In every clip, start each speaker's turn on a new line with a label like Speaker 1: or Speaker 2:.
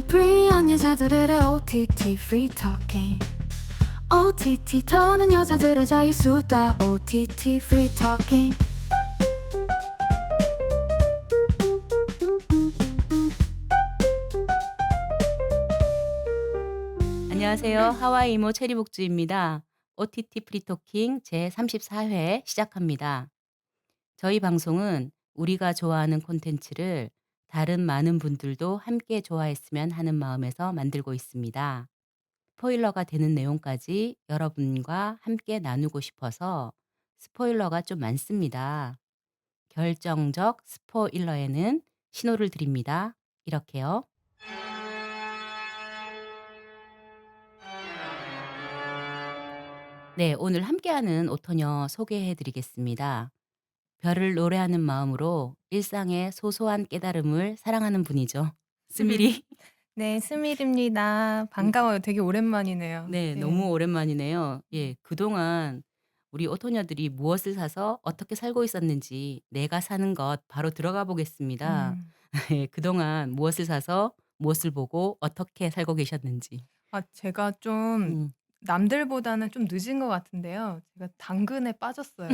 Speaker 1: 프리한 여자들의 OTT Free Talking. OTT 터는 여자들의 자유수다. OTT Free Talking.
Speaker 2: 안녕하세요. 하와이 이모 체리복주입니다. OTT 프리토킹 제34회 시작합니다. 저희 방송은 우리가 좋아하는 콘텐츠를 다른 많은 분들도 함께 좋아했으면 하는 마음에서 만들고 있습니다. 스포일러가 되는 내용까지 여러분과 함께 나누고 싶어서 스포일러가 좀 많습니다. 결정적 스포일러에는 신호를 드립니다. 이렇게요. 네, 오늘 함께하는 오토녀 소개해 드리겠습니다. 별을 노래하는 마음으로 일상의 소소한 깨달음을 사랑하는 분이죠. 스미리.
Speaker 3: 네, 스밀입니다. 반가워요. 되게 오랜만이네요.
Speaker 2: 네,
Speaker 3: 네.
Speaker 2: 너무 오랜만이네요. 예, 그동안 우리 오토녀들이 무엇을 사서 어떻게 살고 있었는지 내가 사는 것 바로 들어가 보겠습니다.
Speaker 3: 음.
Speaker 2: 예, 그동안 무엇을 사서 무엇을 보고 어떻게 살고 계셨는지.
Speaker 3: 제가 좀
Speaker 2: 음.
Speaker 3: 남들보다는 좀 늦은 것 같은데요. 제가 당근에 빠졌어요.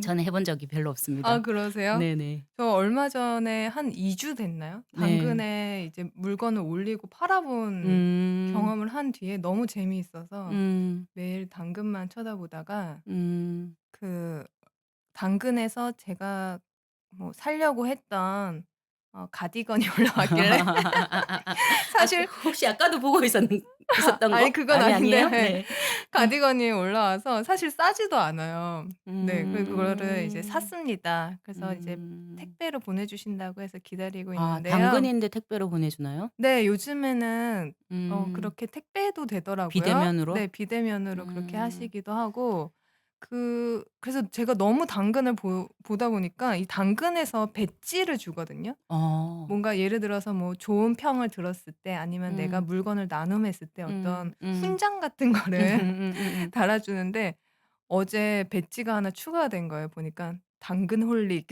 Speaker 2: 저는 해본 적이 별로
Speaker 3: 아,
Speaker 2: 없습니다.
Speaker 3: 그러세요?
Speaker 2: 네네.
Speaker 3: 저 얼마 전에 한 2주 됐나요?
Speaker 2: 네.
Speaker 3: 당근에 이제 물건을 올리고 팔아본
Speaker 2: 음.
Speaker 3: 경험을 한 뒤에 너무 재미있어서
Speaker 2: 음.
Speaker 3: 매일 당근만 쳐다보다가
Speaker 2: 음.
Speaker 3: 그 당근에서 제가 뭐 사려고 했던 가디건이 올라왔길래 사실
Speaker 2: 혹시 아까도 보고 있었던
Speaker 3: 아니
Speaker 2: 거?
Speaker 3: 그건 아닌데
Speaker 2: 아니에요? 네.
Speaker 3: 가디건이 올라와서 사실 싸지도 않아요. 네. 그래서 그거를 이제
Speaker 2: 음.
Speaker 3: 샀습니다. 그래서 이제
Speaker 2: 음.
Speaker 3: 택배로 보내주신다고 해서 기다리고
Speaker 2: 아,
Speaker 3: 있는데요.
Speaker 2: 당근인데 택배로 보내주나요?
Speaker 3: 네. 요즘에는
Speaker 2: 음.
Speaker 3: 그렇게 택배도 되더라고요.
Speaker 2: 비대면으로?
Speaker 3: 네. 비대면으로 그렇게
Speaker 2: 음.
Speaker 3: 하시기도 하고 그래서 제가 너무 당근을 보다 보니까 이 당근에서 배지를 주거든요.
Speaker 2: 어.
Speaker 3: 뭔가 예를 들어서 뭐 좋은 평을 들었을 때 아니면 내가
Speaker 2: 음.
Speaker 3: 물건을 나눔했을 때 어떤
Speaker 2: 음.
Speaker 3: 훈장 같은 거를
Speaker 2: 음음음음.
Speaker 3: 달아주는데 어제 배지가 하나 추가된 거예요. 보니까 당근 홀릭.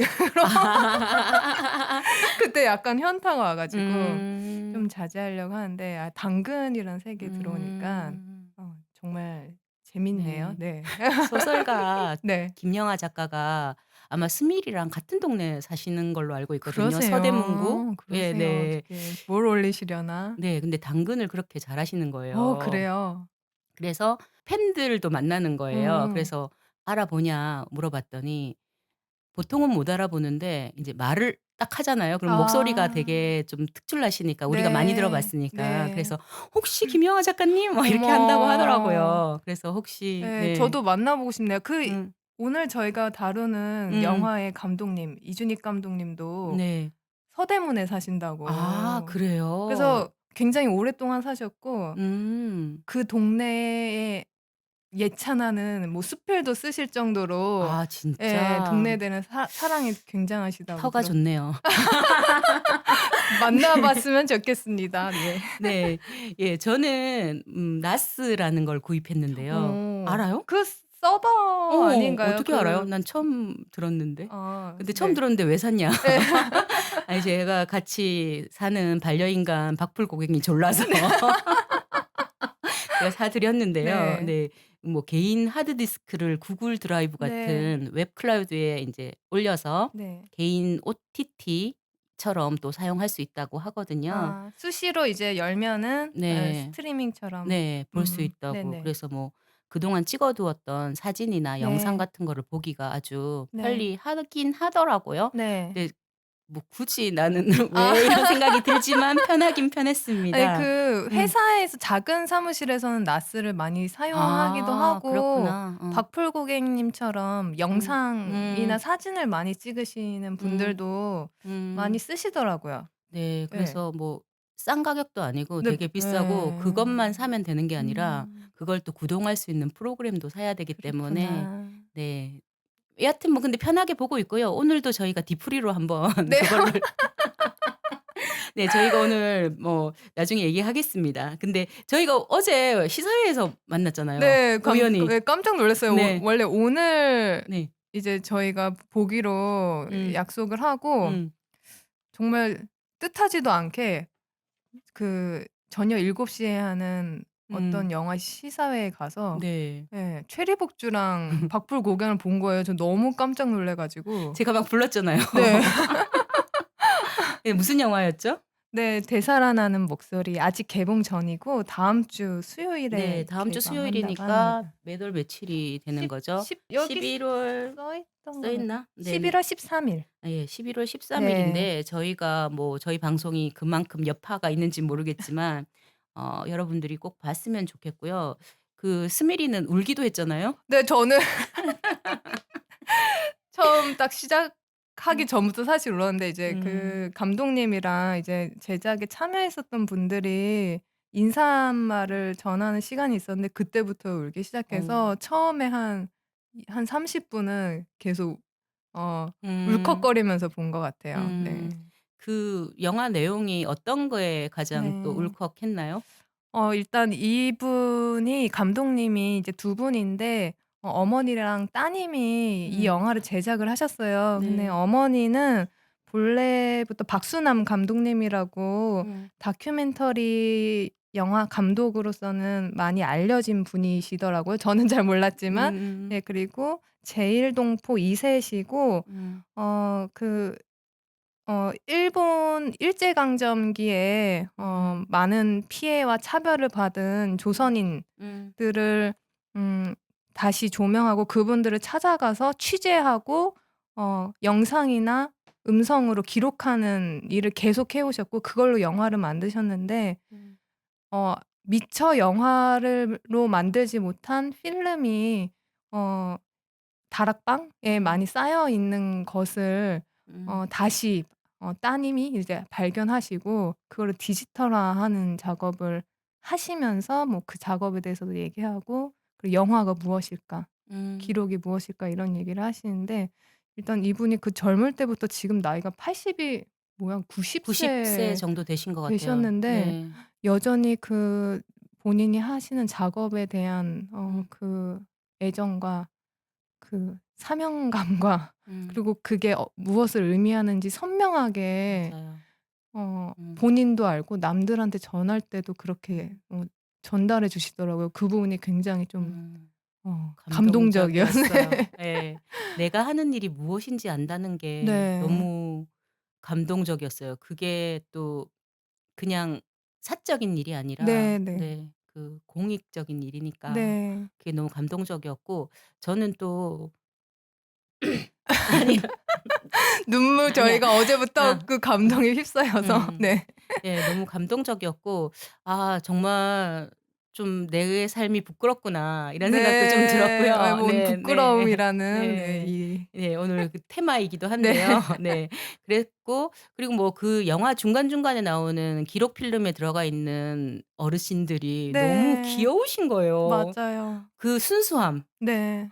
Speaker 3: 그때 약간 현타가 와 가지고 좀
Speaker 2: 음.
Speaker 3: 자제하려고 하는데 당근이란 색이 들어오니까
Speaker 2: 음.
Speaker 3: 정말 재밌네요.
Speaker 2: 네.
Speaker 3: 네.
Speaker 2: 소설가
Speaker 3: 네.
Speaker 2: 김영하 작가가 아마 스밀이랑 같은 동네에 사시는 걸로 알고 있거든요. 서대문구.
Speaker 3: 그러세요.
Speaker 2: 예,
Speaker 3: 그러세요.
Speaker 2: 네.
Speaker 3: 어떻게 뭘 올리시려나?
Speaker 2: 네. 근데 당근을 그렇게 잘하시는 거예요.
Speaker 3: 그래요?
Speaker 2: 그래서 팬들도 만나는 거예요.
Speaker 3: 음.
Speaker 2: 그래서 "알아보냐?" 물어봤더니 보통은 못 알아보는데 인제 말을 딱 하잖아요. 그럼 목소리가
Speaker 3: 아.
Speaker 2: 되게 좀 특출나시니까 우리가 많이
Speaker 3: 네.
Speaker 2: 들어봤으니까.
Speaker 3: 네.
Speaker 2: 그래서 "혹시 김영하 작가님?" 뭐 이렇게 한다고
Speaker 3: 어머.
Speaker 2: 하더라고요. 그래서 혹시
Speaker 3: 예.
Speaker 2: 네.
Speaker 3: 저도 만나보고 싶네요.
Speaker 2: 음.
Speaker 3: 오늘 저희가 다루는
Speaker 2: 음.
Speaker 3: 영화의 감독님 이준익 감독님도
Speaker 2: 네.
Speaker 3: 서대문에
Speaker 2: 아,
Speaker 3: 사신다고.
Speaker 2: 그래요?
Speaker 3: 그래서 굉장히 오랫동안 사셨고
Speaker 2: 음.
Speaker 3: 그 동네에 예찬하는 뭐 수필도 쓰실 정도로
Speaker 2: 아,
Speaker 3: 예
Speaker 2: 진짜
Speaker 3: 동네에 대한 사랑이 굉장하시다고
Speaker 2: 터가 좋네요.
Speaker 3: 만나
Speaker 2: 네.
Speaker 3: 봤으면 좋겠습니다. 네.
Speaker 2: 네. 예, 저는 나스라는 걸 구입했는데요. 알아요?
Speaker 3: 그 서버 아닌가요?
Speaker 2: 어떻게 알아요? 난 처음 들었는데. 근데 처음
Speaker 3: 네.
Speaker 2: 들었는데 왜 샀냐.
Speaker 3: 예.
Speaker 2: 아니, 제가 같이 사는 반려인간 박풀 고객이 졸라서 제가 사 드렸는데요.
Speaker 3: 네.
Speaker 2: 네. 뭐 개인 하드디스크를 구글 드라이브
Speaker 3: 네.
Speaker 2: 같은 웹 클라우드에 인제 올려서
Speaker 3: 네.
Speaker 2: 개인 OTT처럼 또 사용할 수 있다고 하거든요.
Speaker 3: 수시로 이제 열면은
Speaker 2: 네.
Speaker 3: 스트리밍처럼.
Speaker 2: 네. 볼 수 있다고.
Speaker 3: 네네.
Speaker 2: 그래서 뭐 그동안 찍어 두었던 사진이나 영상
Speaker 3: 네.
Speaker 2: 같은 거를 보기가 아주
Speaker 3: 네.
Speaker 2: 편리하긴 하더라고요.
Speaker 3: 네.
Speaker 2: 근데 뭐 굳이 나는
Speaker 3: 아.
Speaker 2: 왜 이런 생각이 들지만 편하긴
Speaker 3: 아니
Speaker 2: 편했습니다. 음.
Speaker 3: 회사에서 작은 사무실에서는 나스를 많이 사용하기도
Speaker 2: 아,
Speaker 3: 하고
Speaker 2: 그렇구나.
Speaker 3: 박풀 고객님처럼
Speaker 2: 음.
Speaker 3: 영상이나
Speaker 2: 음.
Speaker 3: 사진을 많이 찍으시는
Speaker 2: 음.
Speaker 3: 분들도 많이
Speaker 2: 음.
Speaker 3: 쓰시더라고요.
Speaker 2: 네.
Speaker 3: 예.
Speaker 2: 그래서 뭐 싼 가격도 아니고
Speaker 3: 근데
Speaker 2: 되게 비싸고
Speaker 3: 예.
Speaker 2: 그것만 사면 되는 게 아니라
Speaker 3: 음.
Speaker 2: 그걸 또 구동할 수 있는 프로그램도 사야 되기 때문에
Speaker 3: 그렇구나.
Speaker 2: 네. 여하튼 뭐 근데 편하게 보고 있고요. 오늘도 저희가 디프리로 한번
Speaker 3: 네.
Speaker 2: 그거를 네, 저희가 오늘 뭐 나중에 얘기하겠습니다. 근데 저희가 어제 시사회에서 만났잖아요,
Speaker 3: 네.
Speaker 2: 우연히.
Speaker 3: 깜짝 놀랐어요.
Speaker 2: 네.
Speaker 3: 원래 오늘
Speaker 2: 네.
Speaker 3: 이제 저희가 보기로
Speaker 2: 음.
Speaker 3: 약속을 하고
Speaker 2: 음.
Speaker 3: 정말 뜻하지도 않게 그 저녁 7시에 하는 어떤
Speaker 2: 음.
Speaker 3: 영화 시사회에 가서
Speaker 2: 네.
Speaker 3: 예 최리복주랑 박불고견을 본 거예요. 저 너무 깜짝 놀라 가지고.
Speaker 2: 제가 막 불렀잖아요.
Speaker 3: 네.
Speaker 2: 예 무슨 영화였죠?
Speaker 3: 네. 되살아나는 목소리 아직 개봉 전이고 다음 주
Speaker 2: 네.
Speaker 3: 수요일에
Speaker 2: 다음 주
Speaker 3: 개방한다고
Speaker 2: 수요일이니까
Speaker 3: 합니다.
Speaker 2: 몇 월 며칠이 되는
Speaker 3: 10
Speaker 2: 거죠?
Speaker 3: 10 여기
Speaker 2: 11월
Speaker 3: 써 있던
Speaker 2: 써
Speaker 3: 것 같아요.
Speaker 2: 있나? 네네.
Speaker 3: 11월 13일.
Speaker 2: 예. 11월 13
Speaker 3: 네.
Speaker 2: 일인데 저희가 뭐 저희 방송이 그만큼 여파가 있는지는 모르겠지만 여러분들이 꼭 봤으면 좋겠고요. 그 스미리는 울기도 했잖아요.
Speaker 3: 네 저는 처음 딱 시작하기
Speaker 2: 음.
Speaker 3: 전부터 사실 울었는데 이제
Speaker 2: 음.
Speaker 3: 그 감독님이랑 이제 제작에 참여했었던 분들이 인사말을 전하는 시간이 있었는데 그때부터 울기
Speaker 2: 어.
Speaker 3: 시작해서 처음에 한 30 분은 계속 어
Speaker 2: 음.
Speaker 3: 울컥거리면서 본 것 같아요. 네.
Speaker 2: 음. 그 영화 내용이 어떤 거에 가장 또
Speaker 3: 네.
Speaker 2: 울컥했나요?
Speaker 3: 일단 이분이 감독님이 이제 두 분인데 어머니랑 따님이 이
Speaker 2: 음.
Speaker 3: 영화를 제작을 하셨어요. 근데
Speaker 2: 네.
Speaker 3: 어머니는 본래부터 박수남 감독님이라고
Speaker 2: 음.
Speaker 3: 다큐멘터리 영화 감독으로서는 많이 알려진 분이시더라고요. 저는 잘 몰랐지만.
Speaker 2: 음음.
Speaker 3: 예 그리고 제일동포 2 세시고
Speaker 2: 음.
Speaker 3: 그 일본 일제강점기에
Speaker 2: 음.
Speaker 3: 많은 피해와 차별을 받은
Speaker 2: 음.
Speaker 3: 조선인들을 음 다시 조명하고 그분들을 찾아가서 취재하고 영상이나 음성으로 기록하는 일을 계속 해 오셨고 그걸로 영화를 만드셨는데
Speaker 2: 음.
Speaker 3: 어 미처 영화를 로 만들지 못한 필름이 어 다락방에
Speaker 2: 음.
Speaker 3: 많이 쌓여 있는 것을
Speaker 2: 음.
Speaker 3: 다시 따님이 이제 발견하시고 그거를 디지털화하는 작업을 하시면서 뭐 그 작업에 대해서도 얘기하고 그리고 영화가 무엇일까?
Speaker 2: 음.
Speaker 3: 기록이 무엇일까? 이런 얘기를 하시는데 일단 이분이 그 젊을 때부터 지금 나이가 80이 뭐야 90
Speaker 2: 90세
Speaker 3: 세
Speaker 2: 정도 되신 것 같아요.
Speaker 3: 되셨는데
Speaker 2: 네.
Speaker 3: 여전히 그 본인이 하시는 작업에 대한
Speaker 2: 음.
Speaker 3: 그 애정과 그 사명감과
Speaker 2: 음.
Speaker 3: 그리고 그게 무엇을 의미하는지 선명하게
Speaker 2: 맞아요. 음.
Speaker 3: 본인도 알고 남들한테 전할 때도 그렇게
Speaker 2: 음.
Speaker 3: 전달해 주시더라고요. 그 부분이 굉장히 좀
Speaker 2: 음.
Speaker 3: 감동적이었어요.
Speaker 2: 감동적이었어요. 예. 내가 하는 일이 무엇인지 안다는 게
Speaker 3: 네.
Speaker 2: 너무 감동적이었어요. 그게 또 그냥 사적인 일이 아니라
Speaker 3: 네네.
Speaker 2: 네 그 공익적인 일이니까
Speaker 3: 네.
Speaker 2: 그게 너무 감동적이었고 저는 또 아니요.
Speaker 3: 눈물
Speaker 2: 아니야.
Speaker 3: 저희가 어제부터
Speaker 2: 아.
Speaker 3: 그 감동에 휩싸여서
Speaker 2: 음.
Speaker 3: 네.
Speaker 2: 예 너무 감동적이었고 '아 정말 좀 내 삶이 부끄럽구나.' 이런 생각도 좀
Speaker 3: 네.
Speaker 2: 들었고요.
Speaker 3: 뭐
Speaker 2: 네 네.
Speaker 3: 부끄러움이라는 네
Speaker 2: 네.
Speaker 3: 이
Speaker 2: 네 오늘 그 테마이기도
Speaker 3: 네.
Speaker 2: 한데요. 네. 그랬고 그리고 뭐 그 영화 중간중간에 나오는 기록 필름에 들어가 있는 어르신들이 너무
Speaker 3: 네.
Speaker 2: 귀여우신 거예요.
Speaker 3: 맞아요.
Speaker 2: 그 순수함.
Speaker 3: 네.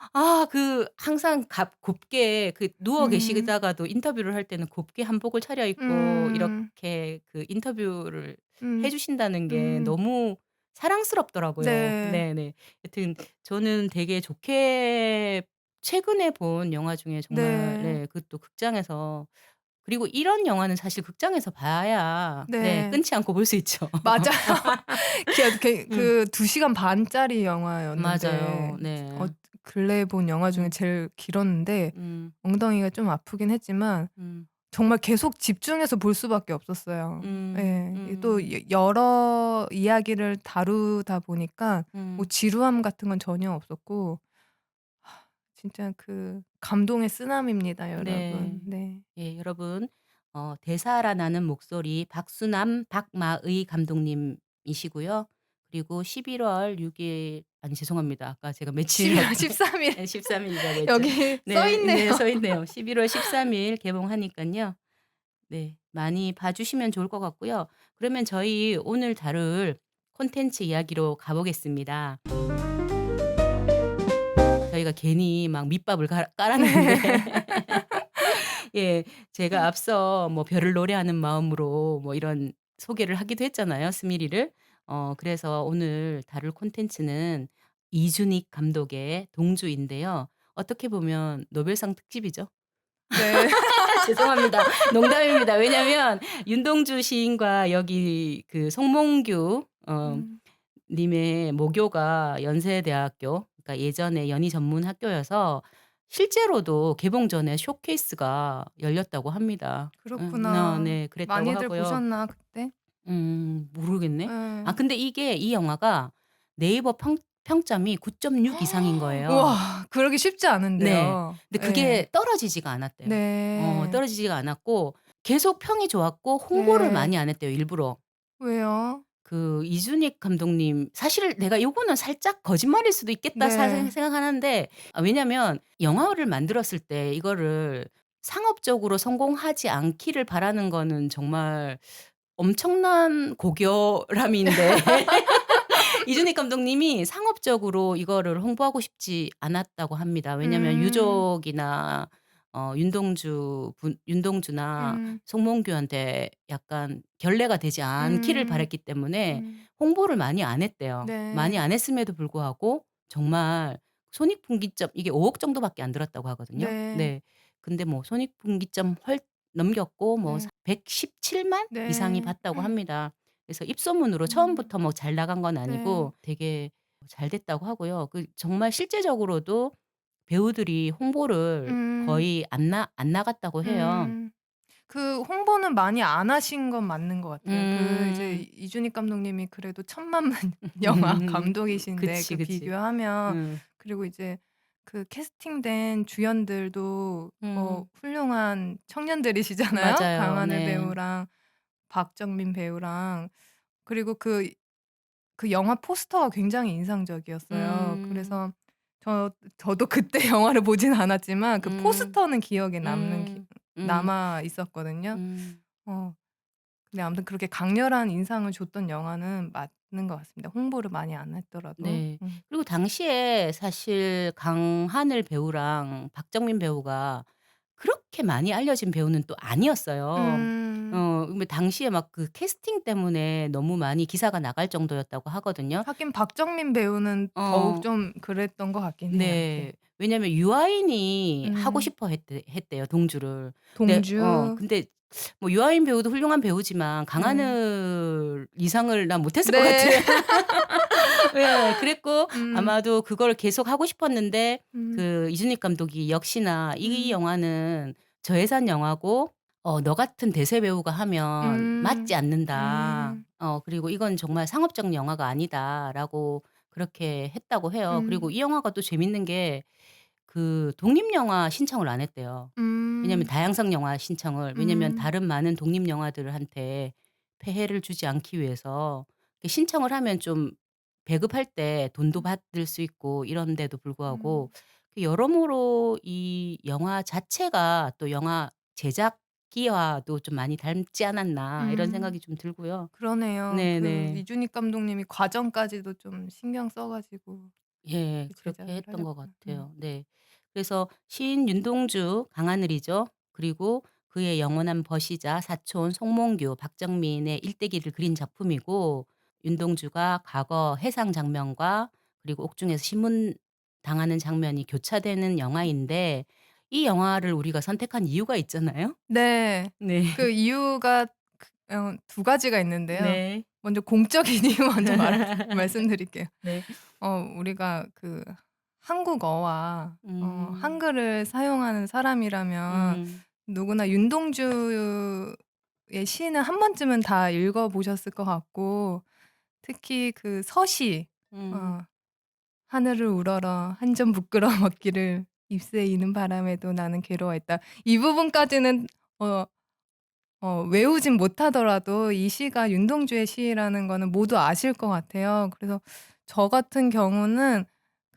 Speaker 2: 그 항상 곱게 그 누워
Speaker 3: 음.
Speaker 2: 계시다가도 인터뷰를 할 때는 곱게 한복을 차려입고
Speaker 3: 음.
Speaker 2: 이렇게 그 인터뷰를 해
Speaker 3: 음.
Speaker 2: 주신다는 게
Speaker 3: 음.
Speaker 2: 너무 사랑스럽더라고요.
Speaker 3: 네.
Speaker 2: 네네. 여튼 저는 되게 좋게 최근에 본 영화 중에 정말
Speaker 3: 네.
Speaker 2: 네 그 또 극장에서 그리고 이런 영화는 사실 극장에서 봐야 네
Speaker 3: 네.
Speaker 2: 끊지 않고 볼 수 있죠.
Speaker 3: 맞아요.
Speaker 2: 음
Speaker 3: 그 2 시간 반짜리 영화였는데
Speaker 2: 맞아요. 네.
Speaker 3: 근래에 본 영화 중에
Speaker 2: 음
Speaker 3: 제일 길었는데
Speaker 2: 음
Speaker 3: 엉덩이가 좀 아프긴 했지만
Speaker 2: 음
Speaker 3: 정말 계속 집중해서 볼 수밖에 없었어요.
Speaker 2: 음
Speaker 3: 예. 이게 또
Speaker 2: 음.
Speaker 3: 여러 이야기를 다루다 보니까 뭐
Speaker 2: 음.
Speaker 3: 지루함 같은 건 전혀 없었고 진짜 그 감동의 쓰나미입니다 여러분.
Speaker 2: 네.
Speaker 3: 네.
Speaker 2: 예 여러분 되살아나는 목소리 박수남 박마의 감독님이시고요. 그리고 11월 6일 아니 죄송합니다. 아까 제가 며칠이라
Speaker 3: 12월 13일
Speaker 2: 네 13 일이라고 했죠.
Speaker 3: 여기 써
Speaker 2: 네.
Speaker 3: 있네요.
Speaker 2: 네 써 있네요. 11월 13일 개봉하니깐요. 네 많이 봐 주시면 좋을 것 같고요. 그러면 저희 오늘 다룰 콘텐츠 이야기로 가 보겠습니다. 저희가 괜히 막 밑밥을 깔아 놨는데 예. 제가 앞서 뭐 별을 노래하는 마음으로 뭐 이런 소개를 하기도 했잖아요, 스미리를. 그래서 오늘 다룰 콘텐츠는 이준익 감독의 동주인데요. 어떻게 보면 노벨상 특집이죠.
Speaker 3: 네.
Speaker 2: 죄송합니다. 농담입니다. 왜냐면 윤동주 시인과 여기 그 송몽규
Speaker 3: 음.
Speaker 2: 님의 모교가 연세대학교, 그러니까 예전에 연희 전문 학교여서 실제로도 개봉 전에 쇼케이스가 열렸다고 합니다.
Speaker 3: 그렇구나.
Speaker 2: 네. 그랬다고
Speaker 3: 많이들
Speaker 2: 하고요.
Speaker 3: 보셨나 그때?
Speaker 2: 모르겠네.
Speaker 3: 예.
Speaker 2: 근데 이게 이 영화가 네이버 평점이 9.6 이상인 거예요.
Speaker 3: 우와. 그러기 쉽지
Speaker 2: 네.
Speaker 3: 않은데요.
Speaker 2: 근데
Speaker 3: 예.
Speaker 2: 그게 떨어지지가 않았대요.
Speaker 3: 네.
Speaker 2: 떨어지지가 않았고 계속 평이 좋았고 홍보를
Speaker 3: 네.
Speaker 2: 많이 안 했대요, 일부러.
Speaker 3: 왜요?
Speaker 2: 그 이준익 감독님, 사실 내가 요거는 살짝 거짓말일 수도 있겠다
Speaker 3: 네.
Speaker 2: 생각하는데, 왜냐면 영화를 만들었을 때 이거를 상업적으로 성공하지 않기를 바라는 거는 정말 엄청난 고결함인데 이준익 감독님이 상업적으로 이거를 홍보하고 싶지 않았다고 합니다. 왜냐면
Speaker 3: 음.
Speaker 2: 유족이나 윤동주나
Speaker 3: 음.
Speaker 2: 송몽규한테 약간 결례가 되지 않기를
Speaker 3: 음.
Speaker 2: 바랐기 때문에
Speaker 3: 음.
Speaker 2: 홍보를 많이 안 했대요. 많이
Speaker 3: 네.
Speaker 2: 안 했음에도 불구하고 정말 손익분기점, 이게 5억 정도밖에 안 들었다고 하거든요.
Speaker 3: 네.
Speaker 2: 네. 근데 뭐 손익분기점 넘겼고 뭐
Speaker 3: 네.
Speaker 2: 117만 이상이
Speaker 3: 네.
Speaker 2: 봤다고 합니다. 그래서 입소문으로
Speaker 3: 음.
Speaker 2: 처음부터 뭐 잘 나간 건
Speaker 3: 네.
Speaker 2: 아니고 되게 잘 됐다고 하고요. 정말 실제적으로도 배우들이 홍보를
Speaker 3: 음.
Speaker 2: 거의 안 나갔다고 해요.
Speaker 3: 음. 그 홍보는 많이 안 하신 건 맞는 것 같아요. 그 이제
Speaker 2: 음.
Speaker 3: 이준익 감독님이 그래도 천만만 영화 감독이신데
Speaker 2: 그치,
Speaker 3: 그
Speaker 2: 그치.
Speaker 3: 비교하면
Speaker 2: 음.
Speaker 3: 그리고 이제 그 캐스팅된 주연들도
Speaker 2: 음.
Speaker 3: 훌륭한 청년들이시잖아요.
Speaker 2: 맞아요.
Speaker 3: 강하늘
Speaker 2: 네.
Speaker 3: 배우랑 박정민 배우랑 그리고 그 영화 포스터가 굉장히 인상적이었어요.
Speaker 2: 음.
Speaker 3: 그래서 저도 그때 영화를 보진 않았지만 그
Speaker 2: 음.
Speaker 3: 포스터는 기억에
Speaker 2: 음. 음.
Speaker 3: 남아 있었거든요.
Speaker 2: 음.
Speaker 3: 어 근데 아무튼 그렇게 강렬한 인상을 줬던 영화는 맞는 것 같습니다. 홍보를 많이 안 했더라도.
Speaker 2: 네. 그리고 당시에 사실 강하늘 배우랑 박정민 배우가 그렇게 많이 알려진 배우는 또 아니었어요.
Speaker 3: 음.
Speaker 2: 근데 당시에 막 그 캐스팅 때문에 너무 많이 기사가 나갈 정도였다고 하거든요.
Speaker 3: 하긴 박정민 배우는 더욱
Speaker 2: 어
Speaker 3: 좀 그랬던 것 같긴 해요.
Speaker 2: 네.
Speaker 3: 네.
Speaker 2: 왜냐면 유아인이 하고
Speaker 3: 음.
Speaker 2: 싶어 했대요, 동주를.
Speaker 3: 동주.
Speaker 2: 근데 뭐 유아인 배우도 훌륭한 배우지만
Speaker 3: 네.
Speaker 2: 강하늘 이상을 난 못했을 것
Speaker 3: 네.
Speaker 2: 같아요. 예. 그랬고
Speaker 3: 음.
Speaker 2: 아마도 그걸 계속 하고 싶었는데
Speaker 3: 음.
Speaker 2: 그 이준익 감독이 역시나 "이
Speaker 3: 음.
Speaker 2: 영화는 저예산 영화고 너 같은 대세 배우가 하면 맞지
Speaker 3: 음.
Speaker 2: 않는다.
Speaker 3: 음.
Speaker 2: 그리고 이건 정말 상업적 영화가 아니다."라고 그렇게 했다고 해요. 그리고
Speaker 3: 음.
Speaker 2: 이 영화가 또 재밌는 게 그 독립영화 신청을 안 했대요. 왜냐면
Speaker 3: 음.
Speaker 2: 다양성 영화 신청을, 왜냐면
Speaker 3: 음.
Speaker 2: 다른 많은 독립 영화들한테 폐해를 주지 않기 위해서 신청을 하면 좀 배급할 때 돈도 받을 수 있고 이런데도 불구하고
Speaker 3: 음.
Speaker 2: 여러모로 이 영화 자체가 또 영화 제작기와도 좀 많이 닮지 않았나 이런
Speaker 3: 음.
Speaker 2: 생각이 좀 들고요.
Speaker 3: 그러네요. 그
Speaker 2: 네네.
Speaker 3: 이준익 감독님이 과정까지도 좀 신경 써 가지고
Speaker 2: 예.
Speaker 3: 그
Speaker 2: 그렇게
Speaker 3: 제작을
Speaker 2: 했던 것
Speaker 3: 하셨구나.
Speaker 2: 같아요. 네. 그래서 시인 윤동주, 강하늘이죠. 그리고 그의 영원한 버시자 사촌 송몽규, 박정민의 일대기를 그린 작품이고, 윤동주가 과거 해상 장면과 그리고 옥중에서 신문 당하는 장면이 교차되는 영화인데, 이 영화를 우리가 선택한 이유가 있잖아요.
Speaker 3: 네.
Speaker 2: 네.
Speaker 3: 그 이유가 두 가지가 있는데요.
Speaker 2: 네.
Speaker 3: 먼저 공적인 이유 먼저 말씀드릴게요.
Speaker 2: 네.
Speaker 3: 우리가 그 한국어와
Speaker 2: 음.
Speaker 3: 한글을 사용하는 사람이라면
Speaker 2: 음.
Speaker 3: 누구나 윤동주의 시는 한 번쯤은 다 읽어 보셨을 것 같고 특히 그 서시
Speaker 2: 음.
Speaker 3: 어 하늘을 우러러 한 점 부끄러 먹기를 잎새 이는 바람에도 나는 괴로워했다. 이 부분까지는 어 외우진 못하더라도 이 시가 윤동주의 시라는 거는 모두 아실 것 같아요. 그래서 저 같은 경우는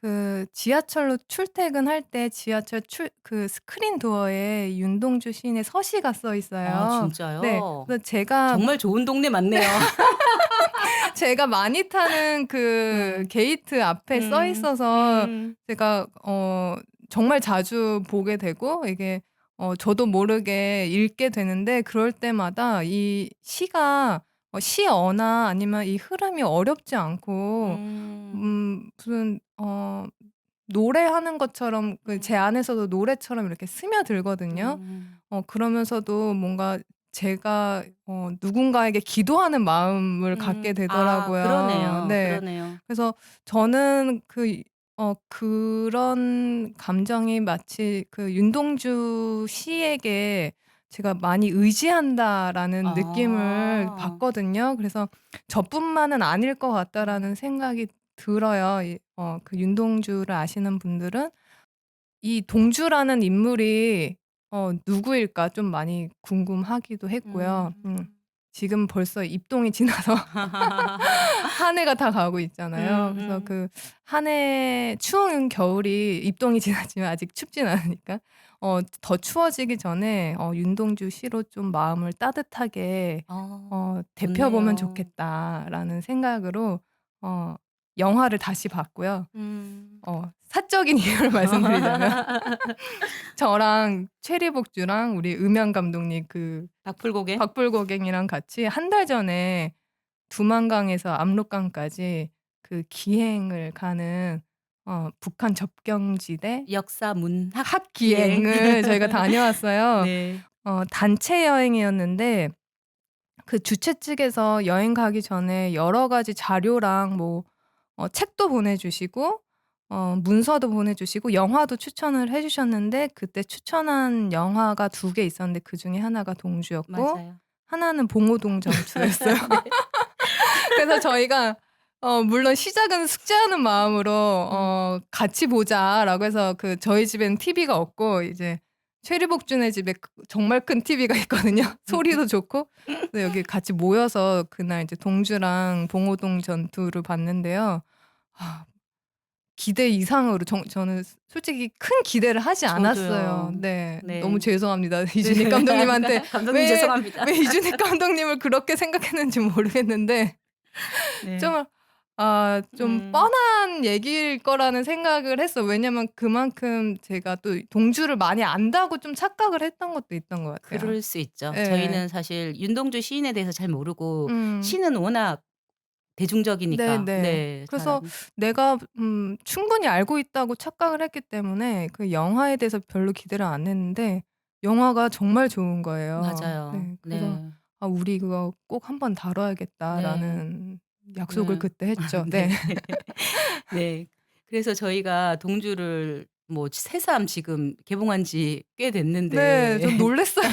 Speaker 3: 그 지하철로 출퇴근할 때 지하철 그 스크린 도어에 윤동주 시인의 서시가 써
Speaker 2: 아
Speaker 3: 있어요. 네.
Speaker 2: 진짜요?
Speaker 3: 그래서 제가
Speaker 2: 정말 좋은 동네 맞네요.
Speaker 3: 제가 많이 타는 그
Speaker 2: 음.
Speaker 3: 게이트 앞에 써
Speaker 2: 음.
Speaker 3: 있어서
Speaker 2: 음.
Speaker 3: 제가 정말 자주 보게 되고 이게 저도 모르게 읽게 되는데 그럴 때마다 이 시가 시어나 아니면 이 흐름이 어렵지 않고
Speaker 2: 음.
Speaker 3: 무슨 노래하는 것처럼 제
Speaker 2: 음.
Speaker 3: 안에서도 노래처럼 이렇게 스며들거든요.
Speaker 2: 음.
Speaker 3: 그러면서도 뭔가 제가 누군가에게 기도하는 마음을 갖게
Speaker 2: 아
Speaker 3: 되더라고요.
Speaker 2: 그러네요.
Speaker 3: 네.
Speaker 2: 그러네요.
Speaker 3: 그래서 저는 그런 감정이 마치 윤동주 씨에게 제가 많이 의지한다라는 느낌을
Speaker 2: 아.
Speaker 3: 받거든요. 그래서 '저뿐만은 아닐 것 같다.'라는
Speaker 2: 음.
Speaker 3: 생각이 들어요. 윤동주를 아시는 분들은 이 동주라는 인물이 누구일까 좀 많이 궁금하기도 했고요.
Speaker 2: 음.
Speaker 3: 지금 벌써 입동이 지나서 한 해가 다 가고 있잖아요. 그래서
Speaker 2: 음음.
Speaker 3: 한 해 추운 겨울이 입동이 지났지만 아직 춥진 않으니까 더 추워지기 전에 '윤동주 씨로 좀 마음을 따뜻하게 데펴 보면
Speaker 2: 좋네요.
Speaker 3: 좋겠다.'라는 생각으로 어 영화를 다시 봤고요.
Speaker 2: 음.
Speaker 3: 사적인 이유를 말씀드리자면 저랑 최리복주랑 우리 음향 감독님
Speaker 2: 박불고개?
Speaker 3: 박불고갱이랑 같이 한 달 전에 두만강에서 압록강까지 기행을 가는 북한 접경지대
Speaker 2: 역사 문학 기행.
Speaker 3: 합기행을 저희가 다녀왔어요.
Speaker 2: 네.
Speaker 3: 단체 여행이었는데 주최 측에서 여행 가기 전에 여러 가지 자료랑 뭐 책도 보내주시고 문서도 보내주시고 영화도 추천을 해주셨는데 그때 추천한 영화가 2개 있었는데 그중에 하나가 동주였고
Speaker 2: 맞아요.
Speaker 3: 하나는 봉오동 전투였어요.
Speaker 2: 네.
Speaker 3: 그래서 저희가 물론 시작은 숙제하는 마음으로
Speaker 2: 음.
Speaker 3: "같이 보자."라고 해서 저희 집에는 TV가 없고 이제 최리복준의 집에 정말 큰 TV가 있거든요. 소리도 좋고. 그래서 여기 같이 모여서 그날 이제 동주랑 봉오동 전투를 봤는데요. 아 기대 이상으로 저는 솔직히 큰 기대를 하지 않았어요.
Speaker 2: 저도요.
Speaker 3: 네. 너무
Speaker 2: 네.
Speaker 3: 죄송합니다.
Speaker 2: 네.
Speaker 3: 이준익 감독님한테
Speaker 2: 감독님
Speaker 3: 왜
Speaker 2: 죄송합니다.
Speaker 3: 이준익 감독님을 그렇게 생각했는지 모르겠는데
Speaker 2: 네.
Speaker 3: 좀 좀
Speaker 2: 음.
Speaker 3: 뻔한 얘기일 거라는 생각을 했어요. 왜냐면 그만큼 제가 또 동주를 많이 안다고 좀 착각을 했던 것도 있던 것 같아요.
Speaker 2: 그럴 수 있죠.
Speaker 3: 예.
Speaker 2: 저희는 사실 윤동주 시인에 대해서 잘 모르고
Speaker 3: 음.
Speaker 2: 시는 워낙 대중적이니까
Speaker 3: 네네.
Speaker 2: 네 잘
Speaker 3: 그래서
Speaker 2: 아는
Speaker 3: 내가 충분히 알고 있다고 착각을 했기 때문에 영화에 대해서 별로 기대를 안 했는데 영화가 정말 좋은 거예요.
Speaker 2: 맞아요.
Speaker 3: 네. 그래서
Speaker 2: 네.
Speaker 3: '아 우리 그거 꼭 한번
Speaker 2: 네.
Speaker 3: 다뤄야겠다.'라는 약속을
Speaker 2: 네.
Speaker 3: 그때 했죠. 네.
Speaker 2: 네. 네. 그래서 저희가 동주를 뭐 새삼 지금 개봉한 지 꽤
Speaker 3: 네. 전
Speaker 2: 됐는데
Speaker 3: 놀랐어요.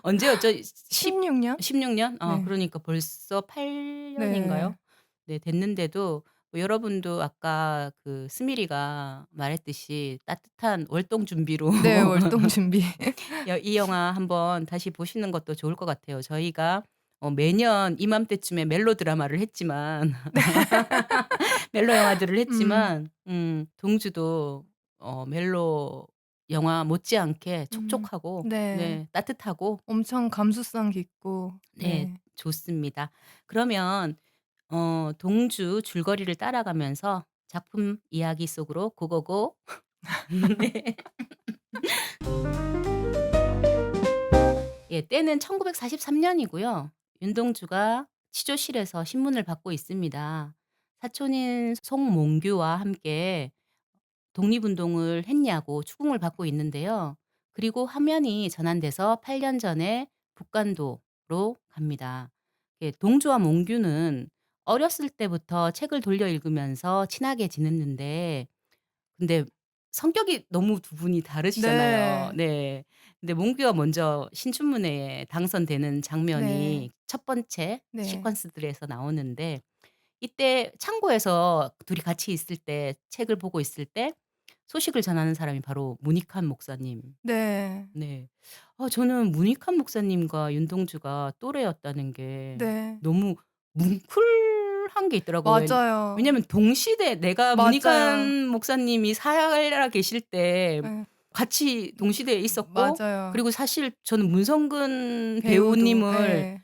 Speaker 2: 언제였죠?
Speaker 3: 16 년?
Speaker 2: 16 년?
Speaker 3: 네.
Speaker 2: 그러니까 벌써 8 년인가요?
Speaker 3: 네.
Speaker 2: 네 됐는데도 뭐 여러분도 아까 스미리가 말했듯이 따뜻한 월동 준비로
Speaker 3: 네. 월동 준비.
Speaker 2: 이 영화 한번 다시 보시는 것도 좋을 것 같아요. 저희가 매년 이맘때쯤에 멜로 드라마를 했지만 멜로 영화들을
Speaker 3: 음.
Speaker 2: 했지만 동주도 멜로 영화 못지않게
Speaker 3: 음.
Speaker 2: 촉촉하고
Speaker 3: 네.
Speaker 2: 네 따뜻하고
Speaker 3: 엄청 감수성 깊고
Speaker 2: 네
Speaker 3: 네.
Speaker 2: 좋습니다. 그러면 동주 줄거리를 따라가면서 작품 이야기 속으로 고고고. 네. 예 때는 1943 년이고요. 윤동주가 취조실에서 신문을 받고 있습니다. 사촌인 송몽규와 함께 독립운동을 했냐고 추궁을 받고 있는데요. 그리고 화면이 전환돼서 8년 전에 북간도로 갑니다. 예 동주와 몽규는 어렸을 때부터 책을 돌려 읽으면서 친하게 지냈는데 근데 성격이 너무 두 분이 다르시잖아요.
Speaker 3: 네.
Speaker 2: 네. 근데 몽규가 먼저 신춘문예에 당선되는
Speaker 3: 네.
Speaker 2: 장면이 첫 번째
Speaker 3: 네.
Speaker 2: 시퀀스들에서 나오는데 이때 창고에서 둘이 같이 있을 때 책을 보고 있을 때 소식을 전하는 사람이 바로 문익환 목사님.
Speaker 3: 네.
Speaker 2: 네. 저는 문익환 목사님과 윤동주가 또래였다는 게
Speaker 3: 네.
Speaker 2: 너무 뭉클한 게 있더라고요.
Speaker 3: 맞아요.
Speaker 2: 왜냐면 동시대 내가
Speaker 3: 맞아요.
Speaker 2: 문익환 목사님이 살아 계실 때
Speaker 3: 예.
Speaker 2: 같이 동시대에 있었고
Speaker 3: 맞아요.
Speaker 2: 그리고 사실 저는 문성근
Speaker 3: 배우도
Speaker 2: 배우님을
Speaker 3: 예.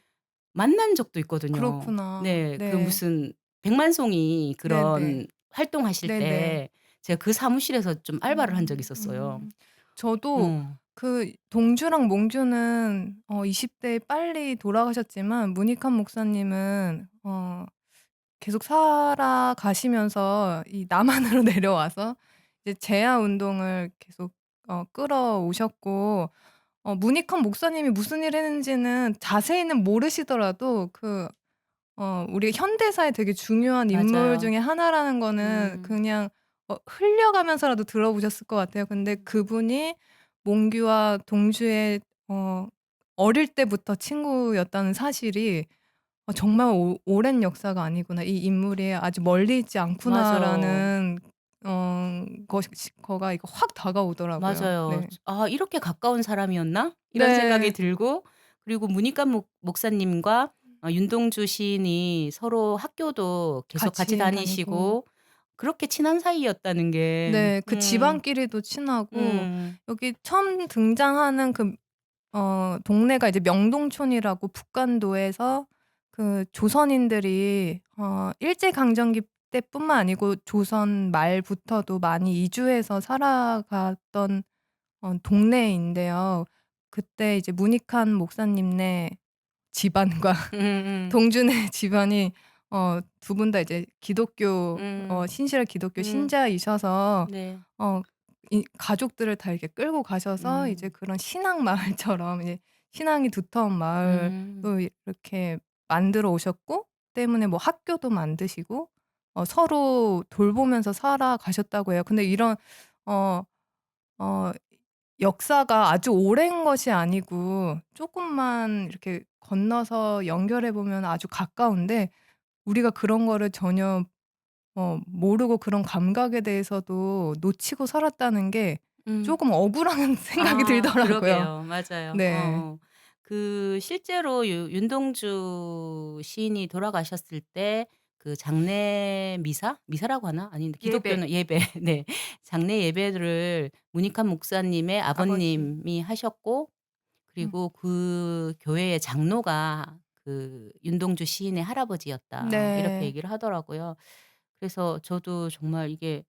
Speaker 2: 만난 적도 있거든요.
Speaker 3: 그렇구나.
Speaker 2: 네.
Speaker 3: 네.
Speaker 2: 무슨 백만송이
Speaker 3: 네네.
Speaker 2: 그런 활동하실
Speaker 3: 네네.
Speaker 2: 때 제가 그 사무실에서 좀 알바를 한 적이
Speaker 3: 음.
Speaker 2: 있었어요.
Speaker 3: 저도
Speaker 2: 어.
Speaker 3: 동주랑 몽주는 20 대에 빨리 돌아가셨지만 문익환 목사님은 계속 살아가시면서 이 남한으로 내려와서 이제 재야 운동을 계속 끌어오셨고 문익환 목사님이 무슨 일 했는지는 자세히는 모르시더라도 우리 현대사에 되게 중요한 인물
Speaker 2: 맞아요.
Speaker 3: 중에 하나라는 거는
Speaker 2: 음.
Speaker 3: 그냥 흘려가면서라도 들어보셨을 것 같아요. 근데 그분이 몽규와 동주의 어릴 때부터 친구였다는 사실이 정말 오랜 역사가 아니구나. 이 인물이 아주 멀리 있지
Speaker 2: 맞아.
Speaker 3: 않구나라는 거가 이거 확 다가오더라고요.
Speaker 2: 맞아요.
Speaker 3: 네.
Speaker 2: '아 이렇게 가까운 사람이었나?' 이런 생각이
Speaker 3: 네.
Speaker 2: 들고, 그리고 문익관 목사님과 윤동주 시인이 서로 학교도 계속 같이
Speaker 3: 같이 다니고
Speaker 2: 다니시고 그렇게 친한 사이였다는 게
Speaker 3: 네. 그 집안끼리도 친하고
Speaker 2: 음.
Speaker 3: 여기 처음 등장하는 동네가 이제 명동촌이라고 북간도에서 그 조선인들이 일제 강점기 때뿐만 아니고 조선 말부터도 많이 이주해서 살아갔던 동네인데요. 그때 이제 문익환 목사님네 집안과
Speaker 2: 음음.
Speaker 3: 동준의 집안이 두 분 다 이제 기독교
Speaker 2: 음.
Speaker 3: 신실한 기독교
Speaker 2: 음.
Speaker 3: 신자이셔서
Speaker 2: 네.
Speaker 3: 어 이 가족들을 다 이렇게 끌고 가셔서 이제
Speaker 2: 음.
Speaker 3: 그런 신앙 마을처럼 이제 신앙이 두터운
Speaker 2: 음.
Speaker 3: 마을도 이렇게 만들어 오셨고 때문에 뭐 학교도 만드시고 서로 돌보면서 살아가셨다고 해요. 근데 이런 어 어 역사가 아주 오랜 것이 아니고 쪼끔만 이렇게 건너서 연결해 보면 아주 가까운데 우리가 그런 거를 전혀 모르고 그런 감각에 대해서도 놓치고 살았다는 게
Speaker 2: 음.
Speaker 3: 쪼금 억울한 생각이
Speaker 2: 아
Speaker 3: 들더라고요.
Speaker 2: 그러게요. 맞아요.
Speaker 3: 네.
Speaker 2: 그 실제로 윤동주 시인이 돌아가셨을 때 그 장례 미사라고 하나? 아닌데
Speaker 3: 예배.
Speaker 2: 기독교는 예배. 네. 장례 예배를 문익환 목사님의
Speaker 3: 아버지.
Speaker 2: 아버님이 하셨고,
Speaker 3: 음.
Speaker 2: 그리고 그 교회의 장로가 그 윤동주 시인의 할아버지였다. 이렇게
Speaker 3: 네.
Speaker 2: 얘기를 하더라고요. 그래서 저도 정말 이게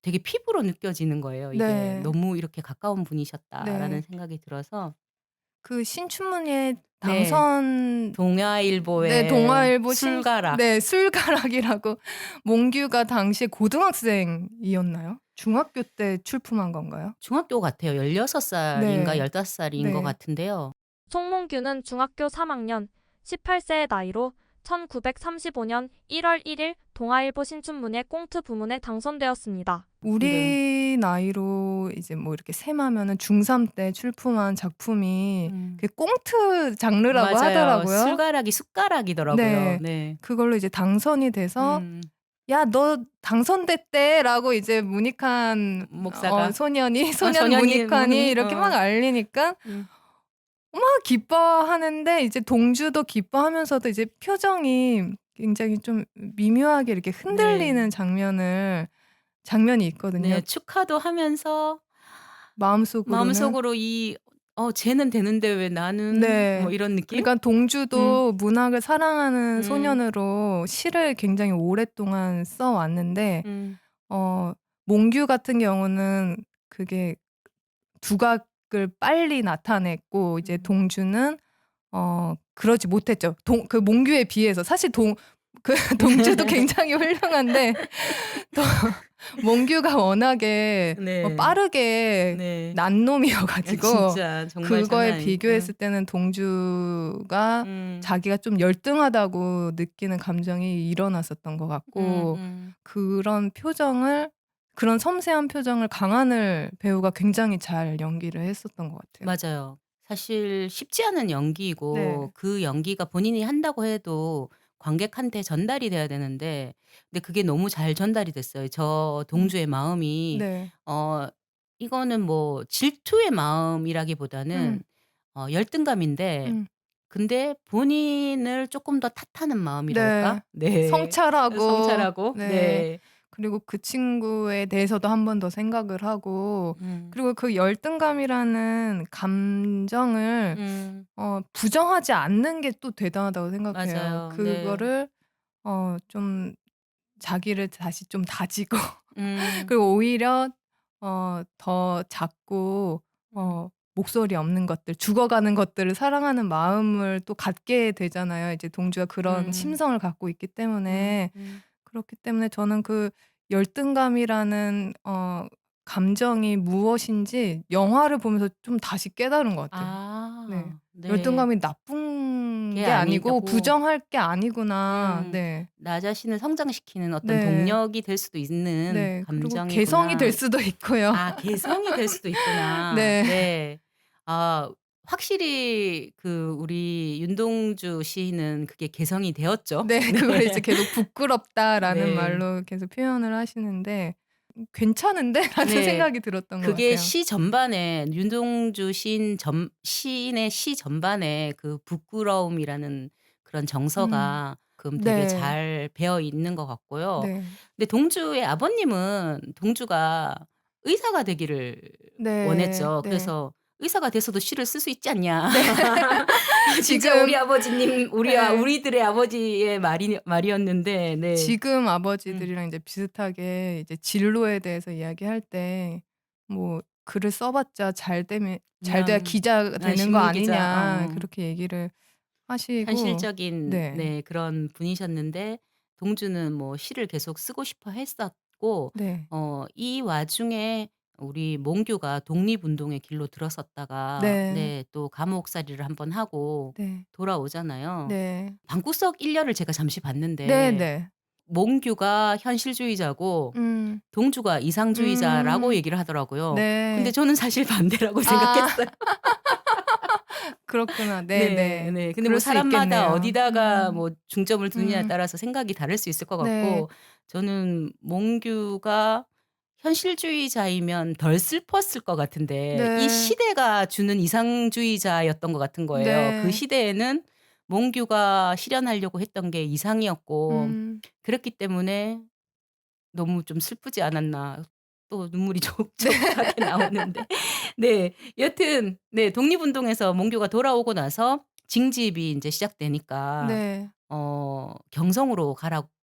Speaker 2: 되게 피부로 느껴지는 거예요. 이게
Speaker 3: 네.
Speaker 2: '너무 이렇게 가까운 분이셨다.'라는
Speaker 3: 네.
Speaker 2: 생각이 들어서.
Speaker 3: 그 신춘문예
Speaker 2: 네.
Speaker 3: 당선 네
Speaker 2: 동아일보의
Speaker 3: 동아일보
Speaker 2: 술가락.
Speaker 3: 네 술가락이라고 몽규가 당시에 고등학생이었나요? 중학교 때 출품한 건가요?
Speaker 2: 중학교 같아요. 16 살인가
Speaker 3: 네.
Speaker 2: 15 살인 것
Speaker 3: 네.
Speaker 2: 같은데요.
Speaker 4: 송몽규는 중학교 3학년 18세의 나이로 1935년 1월 1일 동아일보 신춘문예 꽁트 부문에 당선되었습니다.
Speaker 2: 네.
Speaker 3: 우리 나이로 이제 뭐 이렇게 셈하면은 중3 때 출품한 작품이
Speaker 2: 음.
Speaker 3: 그게 꽁트 장르라고
Speaker 2: 맞아요.
Speaker 3: 하더라고요.
Speaker 2: 술가락이 숟가락이더라고요.
Speaker 3: 네.
Speaker 2: 네.
Speaker 3: 그걸로 이제 당선이 돼서
Speaker 2: 음.
Speaker 3: "야 너 당선됐대."라고 이제 문익환
Speaker 2: 목사가
Speaker 3: 소년
Speaker 2: 전현희
Speaker 3: 문익환이
Speaker 2: 문이
Speaker 3: 이렇게 막 알리니까
Speaker 2: 음.
Speaker 3: 막 기뻐하는데 이제 동주도 기뻐하면서도 이제 표정이 굉장히 좀 미묘하게 이렇게
Speaker 2: 네.
Speaker 3: 흔들리는 장면이 있거든요.
Speaker 2: 네. 축하도 하면서
Speaker 3: 마음속으로는.
Speaker 2: 마음속으로 쟤는 되는데 왜 나는 뭐
Speaker 3: 네.
Speaker 2: 이런 느낌?
Speaker 3: 그러니까
Speaker 2: 음.
Speaker 3: 동주도 문학을 사랑하는
Speaker 2: 음.
Speaker 3: 소년으로 시를 굉장히 오랫동안 써 왔는데
Speaker 2: 음.
Speaker 3: 어 몽규 같은 경우는 그게 두각을 빨리 나타냈고 이제
Speaker 2: 음.
Speaker 3: 동주는 그러지 못했죠. 그 몽규에 비해서 사실 동주도 굉장히 훌륭한데 더 몽규가 워낙에
Speaker 2: 네.
Speaker 3: 빠르게
Speaker 2: 네.
Speaker 3: 난 놈이어 가지고
Speaker 2: 진짜 정말
Speaker 3: 그거에
Speaker 2: 장난 아니
Speaker 3: 비교했을 때는 동주가
Speaker 2: 음.
Speaker 3: 자기가 좀 열등하다고 느끼는 감정이 일어났었던 것 같고
Speaker 2: 음.
Speaker 3: 그런 섬세한 표정을 강하늘 배우가 굉장히 잘 연기를 했었던 것 같아요.
Speaker 2: 맞아요. 사실 쉽지 않은 연기이고
Speaker 3: 네.
Speaker 2: 그 연기가 본인이 한다고 해도 관객한테 전달이 돼야 되는데, 근데 그게 너무 잘 전달이 됐어요. 저
Speaker 3: 음.
Speaker 2: 동주의 마음이
Speaker 3: 네.
Speaker 2: 어 이거는 뭐 질투의 마음이라기보다는
Speaker 3: 음.
Speaker 2: 열등감인데,
Speaker 3: 음.
Speaker 2: 근데 본인을 쪼끔 더 탓하는 마음이랄까?
Speaker 3: 네.
Speaker 2: 네.
Speaker 3: 성찰하고
Speaker 2: 성찰하고.
Speaker 3: 네.
Speaker 2: 네.
Speaker 3: 그리고 그 친구에 대해서도 한 번 더 생각을 하고
Speaker 2: 음.
Speaker 3: 그리고 그 열등감이라는 감정을
Speaker 2: 음.
Speaker 3: 부정하지 않는 게 또 대단하다고 생각해요.
Speaker 2: 맞아요. 네.
Speaker 3: 그거를 좀 자기를 다시 좀 다지고
Speaker 2: 음.
Speaker 3: 그리고 오히려 더 작고
Speaker 2: 음.
Speaker 3: 목소리 없는 것들, 죽어가는 것들을 사랑하는 마음을 또 갖게 되잖아요. 이제 동주가 그런
Speaker 2: 음.
Speaker 3: 심성을 갖고 있기
Speaker 2: 음.
Speaker 3: 때문에.
Speaker 2: 음.
Speaker 3: 그렇기 때문에 저는 그 열등감이라는 감정이 무엇인지 영화를 보면서 좀 다시 깨달은 것 같아요. 네.
Speaker 2: 아 네.
Speaker 3: 열등감이 나쁜
Speaker 2: 게
Speaker 3: 게 아니고
Speaker 2: 아니고
Speaker 3: 부정할 게 아니구나.
Speaker 2: 음
Speaker 3: 네.
Speaker 2: 나 자신을 성장시키는 어떤
Speaker 3: 네.
Speaker 2: 동력이 될 수도 있는
Speaker 3: 네. 그리고 개성이 될
Speaker 2: 감정이구나.
Speaker 3: 수도 있고요.
Speaker 2: 아 개성이 될 수도 있구나.
Speaker 3: 네.
Speaker 2: 네. 아 확실히 우리 윤동주 시인은 그게 개성이 되었죠.
Speaker 3: 네. 그걸 이제
Speaker 2: 네.
Speaker 3: 계속 "부끄럽다."라는
Speaker 2: 네.
Speaker 3: 말로 계속 표현을 하시는데 '괜찮은데?'라는
Speaker 2: 네.
Speaker 3: 생각이 들었던 것
Speaker 2: 그게
Speaker 3: 같아요.
Speaker 2: 시 전반에 윤동주 시인의 시 전반에 그 부끄러움이라는 그런
Speaker 3: 음.
Speaker 2: 정서가 되게
Speaker 3: 네.
Speaker 2: 잘 배어 있는 것 같고요.
Speaker 3: 네.
Speaker 2: 근데 동주의 아버님은 동주가 의사가 되기를
Speaker 3: 네.
Speaker 2: 원했죠.
Speaker 3: 네.
Speaker 2: 그래서 "의사가 돼서도 시를 쓸 수 있지 않냐."
Speaker 3: 네.
Speaker 2: 진짜 우리
Speaker 3: 지금
Speaker 2: 아버지님
Speaker 3: 네.
Speaker 2: 우리들의 아버지의 말이었는데 네.
Speaker 3: 지금
Speaker 2: 음.
Speaker 3: 아버지들이랑 이제 비슷하게 이제 진로에 대해서 이야기할 때 뭐 "글을 써 봤자 잘 돼야
Speaker 2: 음.
Speaker 3: 기자가 되는 거
Speaker 2: 신문 기자
Speaker 3: 아니냐." 그렇게 얘기를 하시고
Speaker 2: 현실적인
Speaker 3: 네.
Speaker 2: 네 그런 분이셨는데 동주는 뭐 시를 계속 쓰고 싶어 했었고
Speaker 3: 네.
Speaker 2: 이 와중에 우리 몽규가 독립운동의 길로 들어섰다가
Speaker 3: 네.
Speaker 2: 네 또 감옥살이를 한번 하고
Speaker 3: 네.
Speaker 2: 돌아오잖아요.
Speaker 3: 네.
Speaker 2: 방구석 일녀를 제가 잠시 봤는데
Speaker 3: 네네.
Speaker 2: 몽규가 현실주의자고
Speaker 3: 음.
Speaker 2: 동주가 이상주의자라고
Speaker 3: 음.
Speaker 2: 얘기를 하더라고요. 근데
Speaker 3: 네.
Speaker 2: 저는 사실 반대라고
Speaker 3: 아
Speaker 2: 생각했어요.
Speaker 3: 그렇구나.
Speaker 2: 네
Speaker 3: 네네.
Speaker 2: 네. 근데 뭐
Speaker 3: 그럴 수
Speaker 2: 사람마다
Speaker 3: 있겠네요.
Speaker 2: 어디다가 뭐 중점을 두느냐에
Speaker 3: 음.
Speaker 2: 따라서 생각이 다를 수 있을 것
Speaker 3: 네.
Speaker 2: 같고 저는 몽규가 현실주의자이면 덜 슬펐을 것 같은데 이
Speaker 3: 네.
Speaker 2: 시대가 주는 이상주의자였던 것 같은 거예요. 그
Speaker 3: 네.
Speaker 2: 시대에는 몽규가 실현하려고 했던 게 이상이었고
Speaker 3: 음.
Speaker 2: 그랬기 때문에 너무 좀 슬프지 않았나. 또 눈물이
Speaker 3: 네.
Speaker 2: 족족하게 나오는데 네. 여튼 네 독립운동에서 몽규가 돌아오고 나서 징집이 인제 시작되니까
Speaker 3: 네.
Speaker 2: 경성으로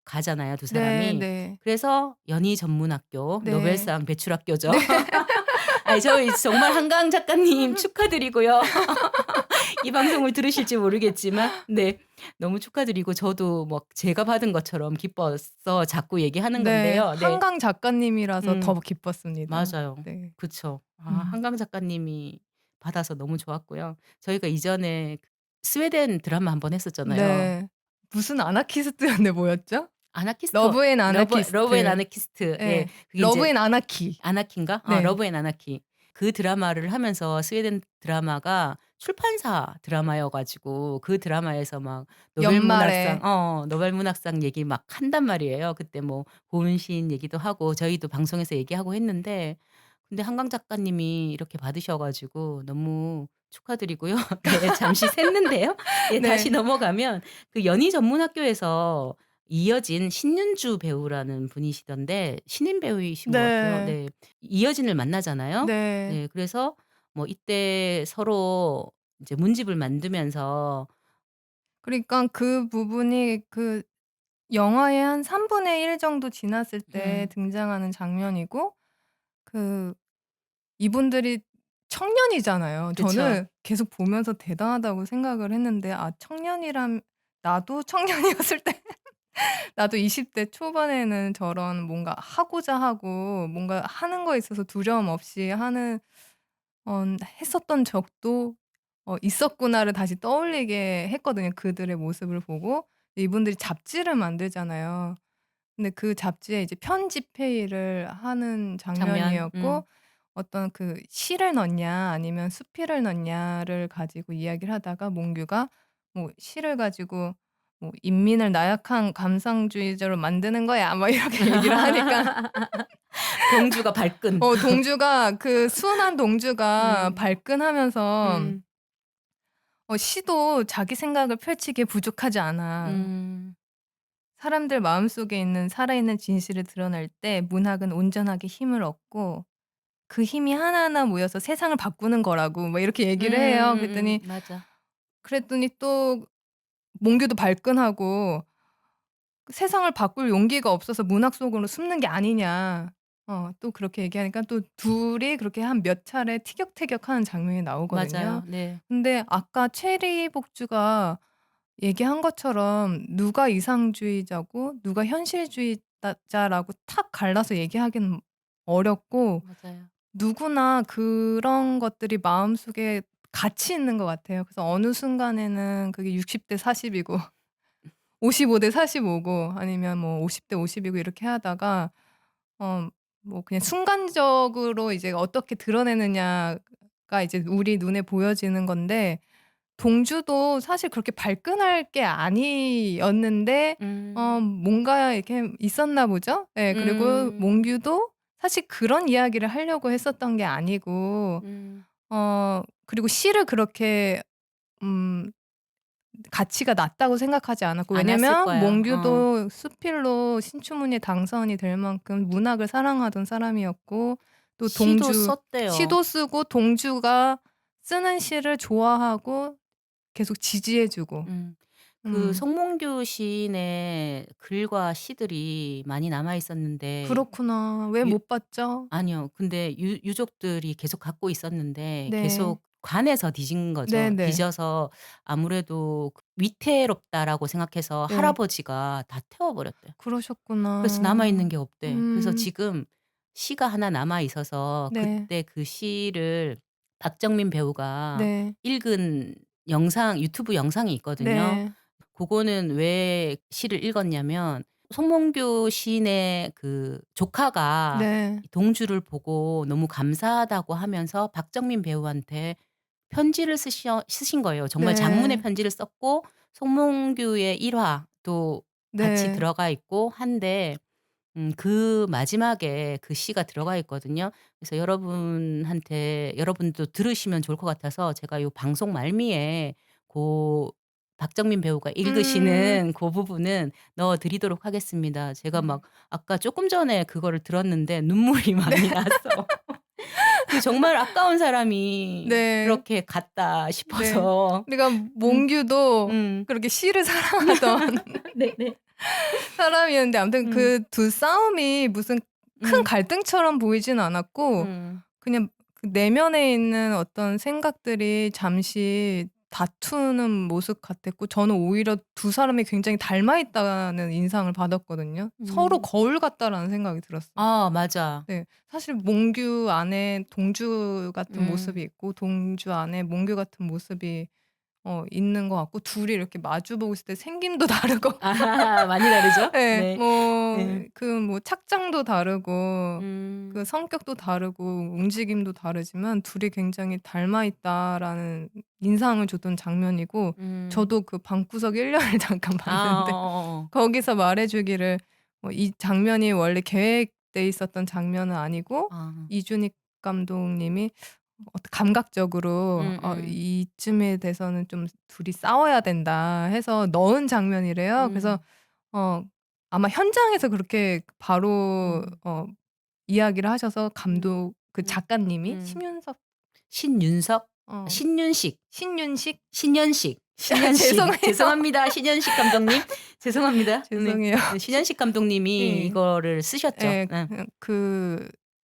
Speaker 2: 가잖아요, 두
Speaker 3: 네
Speaker 2: 사람이.
Speaker 3: 네.
Speaker 2: 그래서 연희전문학교,
Speaker 3: 네.
Speaker 2: 노벨상 배출학교죠.
Speaker 3: 네.
Speaker 2: 아이 저 정말 한강 작가님 축하드리고요. 이 방송을 들으실지 모르겠지만 네. 너무 축하드리고 저도 막 제가 받은 것처럼 기뻐서 자꾸 얘기하는
Speaker 3: 네.
Speaker 2: 건데요. 네.
Speaker 3: 한강 작가님이라서 더
Speaker 2: 음.
Speaker 3: 기뻤습니다.
Speaker 2: 맞아요.
Speaker 3: 네.
Speaker 2: 그쵸.
Speaker 3: 음.
Speaker 2: 한강 작가님이 받아서 너무 좋았고요. 저희가 이전에 스웨덴 드라마 한 번 했었잖아요.
Speaker 3: 네. 무슨 아나키스트였는데 뭐였죠?
Speaker 2: 아나키스트
Speaker 3: 러브 앤
Speaker 2: 러브 앤
Speaker 3: 아나키스트.
Speaker 2: 아나키스트. 예.
Speaker 3: 예.
Speaker 2: 그게
Speaker 3: 러브
Speaker 2: 인제
Speaker 3: 앤 아나키.
Speaker 2: 아나키인가?
Speaker 3: 네.
Speaker 2: 러브 앤 아나키. 그 드라마를 하면서 스웨덴 드라마가 출판사 드라마여 가지고 그 드라마에서 막
Speaker 3: 연말에
Speaker 2: 노벨 문학상 얘기 막 한단 말이에요. 그때 뭐 고은 시인 얘기도 하고 저희도 방송에서 얘기하고 했는데 근데 한강 작가님이 이렇게 받으셔 가지고 너무 축하드리고요. 네 잠시 샜는데요. 예 다시
Speaker 3: 네.
Speaker 2: 넘어가면 연희 전문학교에서 이여진 신윤주 배우라는 분이시던데 신인 배우이신 것 같아요.
Speaker 3: 네.
Speaker 2: 네. 이여진을 만나잖아요.
Speaker 3: 네.
Speaker 2: 네 그래서 뭐 이때 서로 이제 문집을 만들면서
Speaker 3: 그러니까 그 부분이 그 영화의 한 3분의 1 정도 지났을 때
Speaker 2: 음
Speaker 3: 등장하는 장면이고 그 이분들이 청년이잖아요.
Speaker 2: 그쵸.
Speaker 3: 저는 계속 보면서 대단하다고 생각을 했는데 나도 청년이었을 때 나도 20대 초반에는 저런 뭔가 하고자 하고 뭔가 하는 거에 있어서 두려움 없이 했었던 적도 '있었구나.'를 다시 떠올리게 했거든요, 그들의 모습을 보고. 이분들이 잡지를 만들잖아요. 근데 그 잡지에 이제 편집 회의를 하는
Speaker 2: 장면.
Speaker 3: 장면이었고 어떤 그 시를 넣냐 아니면 수필을 넣냐를 가지고 이야기를 하다가 몽규가 뭐 "시를 가지고 뭐 인민을 나약한 감상주의자로 만드는 거야." 뭐 이렇게 얘기를 하니까
Speaker 2: 동주가 발끈.
Speaker 3: 동주가 그 순한 동주가
Speaker 2: 음.
Speaker 3: 발끈하면서
Speaker 2: 음.
Speaker 3: "시도 자기 생각을 펼치기에 부족하지 않아.
Speaker 2: 음.
Speaker 3: 사람들 마음속에 있는 살아있는 진실을 드러낼 때 문학은 온전하게 힘을 얻고 그 힘이 하나하나 모여서 세상을 바꾸는 거라고." 뭐 이렇게 얘기를 해요.
Speaker 2: 맞아.
Speaker 3: 그랬더니 또 몽규도 발끈하고 "세상을 바꿀 용기가 없어서 문학 속으로 숨는 게 아니냐." 또 그렇게 얘기하니까 또 둘이 그렇게 한 몇 차례 티격태격하는 장면이 나오거든요.
Speaker 2: 맞아요. 네.
Speaker 3: 근데 아까 체리 복주가 얘기한 것처럼 누가 이상주의자고 누가 자라고 탁 갈라서 얘기하기는 어렵고
Speaker 2: 맞아요.
Speaker 3: 누구나 그런 것들이 마음속에 같이 있는 것 같아요. 그래서 어느 순간에는 그게 60대 40이고 55대 45고 아니면 뭐 50대 50이고 이렇게 하다가 뭐 그냥 순간적으로 이제 어떻게 드러내느냐가 이제 우리 눈에 보여지는 건데 동주도 사실 그렇게 발끈할 게 아니었는데
Speaker 2: 음.
Speaker 3: 뭔가 이렇게 있었나 보죠. 예. 그리고
Speaker 2: 음.
Speaker 3: 몽규도 사실 그런 이야기를 하려고 했었던 게 아니고
Speaker 2: 음.
Speaker 3: 그리고 시를 그렇게 음 가치가 낮다고 생각하지 않았고
Speaker 2: 안 왔을
Speaker 3: 왜냐면
Speaker 2: 거예요. 어.
Speaker 3: 몽규도 수필로 신춘문예 당선이 될 만큼 문학을 사랑하던 사람이었고 또
Speaker 2: 시도
Speaker 3: 동주
Speaker 2: 썼대요.
Speaker 3: 시도 쓰고 동주가 쓰는 시를 좋아하고 계속 지지해 주고.
Speaker 2: 음. 그
Speaker 3: 음.
Speaker 2: 송몽규 시인의 글과 시들이 많이 남아 있었는데
Speaker 3: 그렇구나. 왜
Speaker 2: 유
Speaker 3: 못 봤죠?
Speaker 2: 아니요. 근데 유족들이 계속 갖고 있었는데
Speaker 3: 네.
Speaker 2: 계속 관에서 뒤진 거죠.
Speaker 3: 네네.
Speaker 2: 뒤져서 아무래도 그 위태롭다라고 생각해서
Speaker 3: 네.
Speaker 2: 할아버지가 다 태워 버렸대요. 그래서 남아 있는
Speaker 3: 그러셨구나.
Speaker 2: 게 없대. 그래서
Speaker 3: 음.
Speaker 2: 지금 시가 하나 남아 있어서
Speaker 3: 네.
Speaker 2: 그때 그 시를 박정민 배우가
Speaker 3: 네.
Speaker 2: 읽은 유튜브 영상이 있거든요.
Speaker 3: 네.
Speaker 2: 그거는 왜 시를 읽었냐면 송몽규 시인의 그 조카가
Speaker 3: 네.
Speaker 2: 동주를 보고 너무 감사하다고 하면서 박정민 배우한테 편지를 쓰신 거예요. 정말 장문의
Speaker 3: 네.
Speaker 2: 편지를 썼고 송몽규의 일화도 같이
Speaker 3: 네.
Speaker 2: 들어가 있고 한데 그 마지막에 그 시가 들어가 있거든요. 그래서 여러분도 들으시면 좋을 것 같아서 제가 요 방송 말미에 고 박정민 배우가
Speaker 3: 음.
Speaker 2: 읽으시는 고 부분은 넣어 드리도록 하겠습니다. 제가 막
Speaker 3: 네.
Speaker 2: 아까 쪼끔 전에 그거를 들었는데 눈물이
Speaker 3: 네.
Speaker 2: 많이 났어. 그 정말 아까운 사람이
Speaker 3: 네.
Speaker 2: 그렇게 갔다
Speaker 3: 네.
Speaker 2: 싶어서.
Speaker 3: 그러니까
Speaker 2: 음.
Speaker 3: 몽규도
Speaker 2: 음.
Speaker 3: 그렇게 시를 사랑하던
Speaker 2: 네네.
Speaker 3: 사람이었는데 아무튼
Speaker 2: 음.
Speaker 3: 그 두 싸움이 무슨 큰
Speaker 2: 음.
Speaker 3: 갈등처럼 보이진 않았고
Speaker 2: 음.
Speaker 3: 그냥 그 내면에 있는 어떤 생각들이 잠시 다투는 모습 같았고 저는 오히려 두 사람이 굉장히 닮아 있다는 인상을 받았거든요. '서로
Speaker 2: 음.
Speaker 3: 거울 같다.'라는 생각이 들었어요.
Speaker 2: 아 맞아.
Speaker 3: 네. 사실 몽규 안에 동주 같은 모습이
Speaker 2: 음.
Speaker 3: 있고 동주 안에 몽규 같은 모습이 있는 것 같고 둘이 이렇게 마주 보고 있을 때 생김도 다르고
Speaker 2: 아 많이 다르죠?
Speaker 3: 예.
Speaker 2: 네. 네.
Speaker 3: 뭐 착장도 다르고 그
Speaker 2: 음.
Speaker 3: 성격도 다르고 움직임도 다르지만 둘이 굉장히 닮아 있다라는 인상을 줬던 장면이고
Speaker 2: 음.
Speaker 3: 저도 그 방구석 1 년을 잠깐
Speaker 2: 아
Speaker 3: 봤는데
Speaker 2: 어어어.
Speaker 3: 거기서 말해 주기를 이 장면이 원래 계획돼 있었던 장면은 아니고
Speaker 2: 아.
Speaker 3: 이준익 감독님이 감각적으로
Speaker 2: 음음.
Speaker 3: 이쯤에 돼서는 좀 둘이 싸워야 된다 해서 넣은 장면이래요. 그래서
Speaker 2: 음.
Speaker 3: 어 아마 현장에서 그렇게 바로
Speaker 2: 음.
Speaker 3: 이야기를 하셔서
Speaker 2: 음.
Speaker 3: 감독 그
Speaker 2: 음.
Speaker 3: 작가님이
Speaker 2: 음.
Speaker 3: 심윤석
Speaker 2: 신윤석?
Speaker 3: 어
Speaker 2: 신윤식.
Speaker 3: 신윤식?
Speaker 2: 신현식. 신현식.
Speaker 3: 죄송해요.
Speaker 2: 죄송합니다. 신현식 감독님. 죄송합니다. 네.
Speaker 3: 죄송해요.
Speaker 2: 네 신현식 감독님이
Speaker 3: 예.
Speaker 2: 이거를 쓰셨죠.
Speaker 3: 예.
Speaker 2: 예.
Speaker 3: 네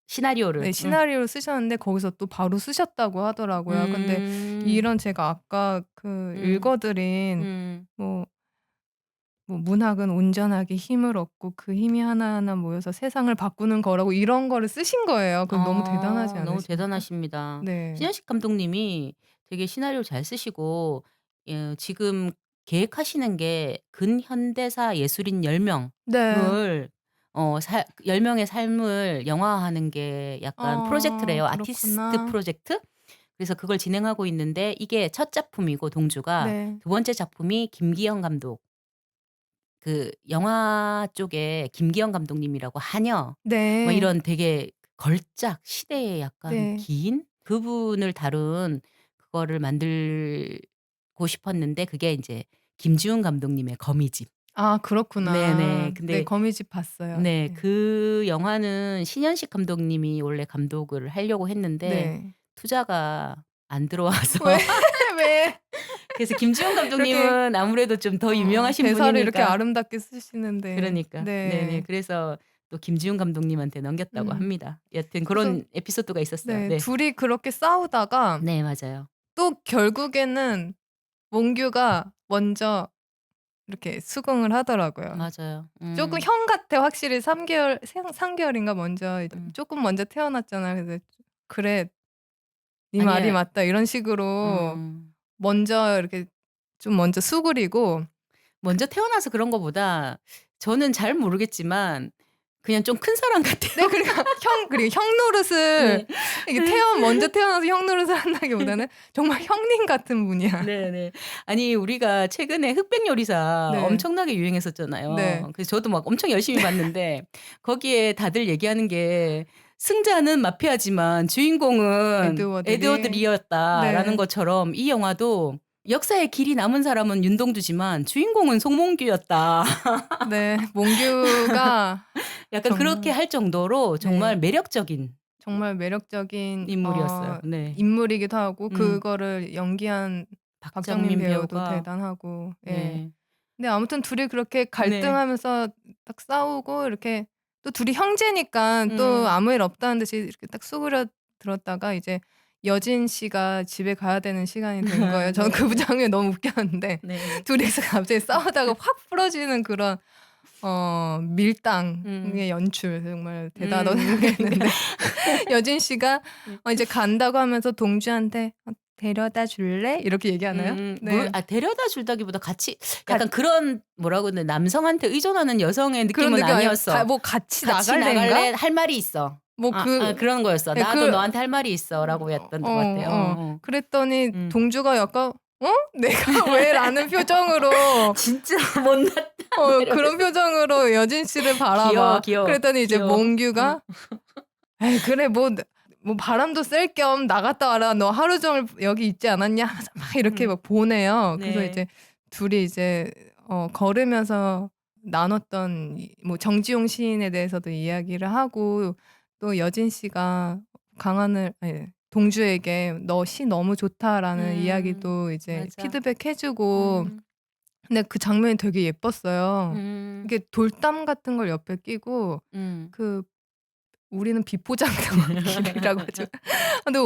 Speaker 2: 시나리오를.
Speaker 3: 시나리오를 쓰셨는데 거기서 또 바로 쓰셨다고 하더라고요. 근데
Speaker 2: 음.
Speaker 3: 이런 제가 아까
Speaker 2: 음.
Speaker 3: 읽어 드린
Speaker 2: 음.
Speaker 3: 뭐 문학은 온전하게 힘을 얻고 그 힘이 하나하나 모여서 세상을 바꾸는 거라고 이런 거를 쓰신 거예요. 그거 너무 대단하지
Speaker 2: 너무
Speaker 3: 않으십니까?
Speaker 2: 대단하십니다.
Speaker 3: 네.
Speaker 2: 신현식 감독님이 되게 시나리오를 잘 쓰시고 지금 계획하시는 게 근현대사 예술인 10
Speaker 3: 네.
Speaker 2: 명을 10 명의 삶을 영화화하는 게 약간 프로젝트래요. 아티스트
Speaker 3: 그렇구나.
Speaker 2: 프로젝트? 그래서 그걸 진행하고 있는데 이게 첫 작품이고 동주가
Speaker 3: 네.
Speaker 2: 두 번째 작품이 김기영 감독 그 영화 쪽에 김기영 감독님이라고 하녀 뭐
Speaker 3: 네.
Speaker 2: 이런 되게 걸작 시대에 약간
Speaker 3: 네.
Speaker 2: 긴 그분을 다룬 그거를 만들고 싶었는데 그게 인제 김지훈 감독님의 거미집.
Speaker 3: 아
Speaker 2: 네네.
Speaker 3: 그렇구나. 네
Speaker 2: 근데
Speaker 3: 거미집 봤어요.
Speaker 2: 네
Speaker 3: 네.
Speaker 2: 그 영화는 신현식 감독님이 원래 감독을 하려고 했는데
Speaker 3: 네.
Speaker 2: 투자가 안 들어와서
Speaker 3: 왜 왜
Speaker 2: 그래서 김지훈
Speaker 3: 이렇게
Speaker 2: 감독님은 아무래도 좀 더 유명하신
Speaker 3: 대사를 이렇게
Speaker 2: 분이니까
Speaker 3: 아름답게 쓰시는데.
Speaker 2: 그러니까. 네네.
Speaker 3: 네.
Speaker 2: 그래서 또 김지훈 감독님한테 넘겼다고
Speaker 3: 음.
Speaker 2: 합니다. 여튼
Speaker 3: 그래서
Speaker 2: 그런 에피소드가 있었어요.
Speaker 3: 네
Speaker 2: 네.
Speaker 3: 둘이 그렇게 싸우다가
Speaker 2: 네 맞아요.
Speaker 3: 또 결국에는 몽규가 먼저 이렇게 수긍을 하더라고요.
Speaker 2: 맞아요.
Speaker 3: 조금 형 같아. 확실히 3개월인가 먼저
Speaker 2: 음.
Speaker 3: 조금 먼저 태어났잖아. 그래서 그래, 네 말이
Speaker 2: 아니야.
Speaker 3: 맞다. 이런 식으로
Speaker 2: 음.
Speaker 3: 먼저 이렇게 좀 먼저 수그리고
Speaker 2: 먼저 태어나서 그런 거보다 저는 잘 모르겠지만 그냥 좀 큰 사람 같아요.
Speaker 3: 네, 그리고 형 노릇을
Speaker 2: 네.
Speaker 3: 이게 먼저 태어나서 형 노릇을 한다기보다는 정말 형님 같은 분이야.
Speaker 2: 네네. 아니 우리가 최근에 흑백 요리사
Speaker 3: 네.
Speaker 2: 엄청나게
Speaker 3: 네.
Speaker 2: 유행했었잖아요. 그래서 저도 막 엄청 열심히 봤는데 거기에 다들 얘기하는 게 승자는 마피아지만 주인공은
Speaker 3: 에드워드
Speaker 2: 에드워드 리였다라는
Speaker 3: 네.
Speaker 2: 것처럼 이 영화도 역사에 길이 남은 사람은 윤동주지만 주인공은 송몽규였다.
Speaker 3: 네. 몽규가
Speaker 2: 약간 그렇게
Speaker 3: 정말
Speaker 2: 할 정도로 정말
Speaker 3: 네.
Speaker 2: 매력적인
Speaker 3: 정말 매력적인
Speaker 2: 인물이었어요. 네.
Speaker 3: 인물이기도 하고
Speaker 2: 음.
Speaker 3: 그거를 연기한 박정민
Speaker 2: 박정민
Speaker 3: 배우도
Speaker 2: 배우가
Speaker 3: 대단하고 예.
Speaker 2: 네.
Speaker 3: 근데 아무튼 둘이 그렇게
Speaker 2: 네.
Speaker 3: 갈등하면서 딱 싸우고 이렇게 또 둘이 형제니까 또
Speaker 2: 음.
Speaker 3: 아무 일 없다는 듯이 이렇게 딱 수그려 들었다가 이제 여진 씨가 집에 가야 되는 시간이 된 거예요. 저는 그
Speaker 2: 네.
Speaker 3: 장면이 너무 웃겼는데
Speaker 2: 네.
Speaker 3: 둘이서 갑자기 싸우다가 확 부러지는 그런 밀당의
Speaker 2: 음.
Speaker 3: 연출 정말 대단하다고
Speaker 2: 그러니까
Speaker 3: 생각했는데 여진 씨가
Speaker 2: 음.
Speaker 3: 이제 간다고 하면서 동주한테 데려다 줄래? 이렇게 얘기하나요? 네.
Speaker 2: 데려다 줄다기보다 같이 약간 그런 뭐라고 그러나 남성한테 의존하는 여성의
Speaker 3: 그런
Speaker 2: 느낌은
Speaker 3: 느낌 아니에요?
Speaker 2: 아니었어.
Speaker 3: 뭐 같이
Speaker 2: 같이
Speaker 3: 나갈래인가?
Speaker 2: 나갈래? 할 말이 있어.
Speaker 3: 뭐
Speaker 2: 그런 거였어.
Speaker 3: 네,
Speaker 2: 나도 너한테 할 말이 있어라고 했던 것 같아요. 어.
Speaker 3: 그랬더니
Speaker 2: 음.
Speaker 3: 동주가 약간 내가 왜? 라는 표정으로
Speaker 2: 진짜 못났다.
Speaker 3: 그런 표정으로 여진 씨를 바라봐.
Speaker 2: 귀여워.
Speaker 3: 그랬더니 이제
Speaker 2: 귀여워.
Speaker 3: 몽규가 에이 그래 뭐 바람도 쐴 겸 나갔다 와라. 너 하루 종일 여기 있지 않았냐? 하면서 막 이렇게 막 보내요. 그래서
Speaker 2: 네.
Speaker 3: 이제 둘이 이제 걸으면서 나눴던 뭐 정지용 시인에 대해서도 이야기를 하고 또 여진 씨가 동주에게 너 시 너무 좋다라는 이야기도 이제
Speaker 2: 맞아.
Speaker 3: 피드백해주고 근데 그 장면이 되게 예뻤어요.
Speaker 2: 음.
Speaker 3: 이게 돌담 같은 걸 옆에 끼고 그 우리는 비포장도길이라고 하죠. 근데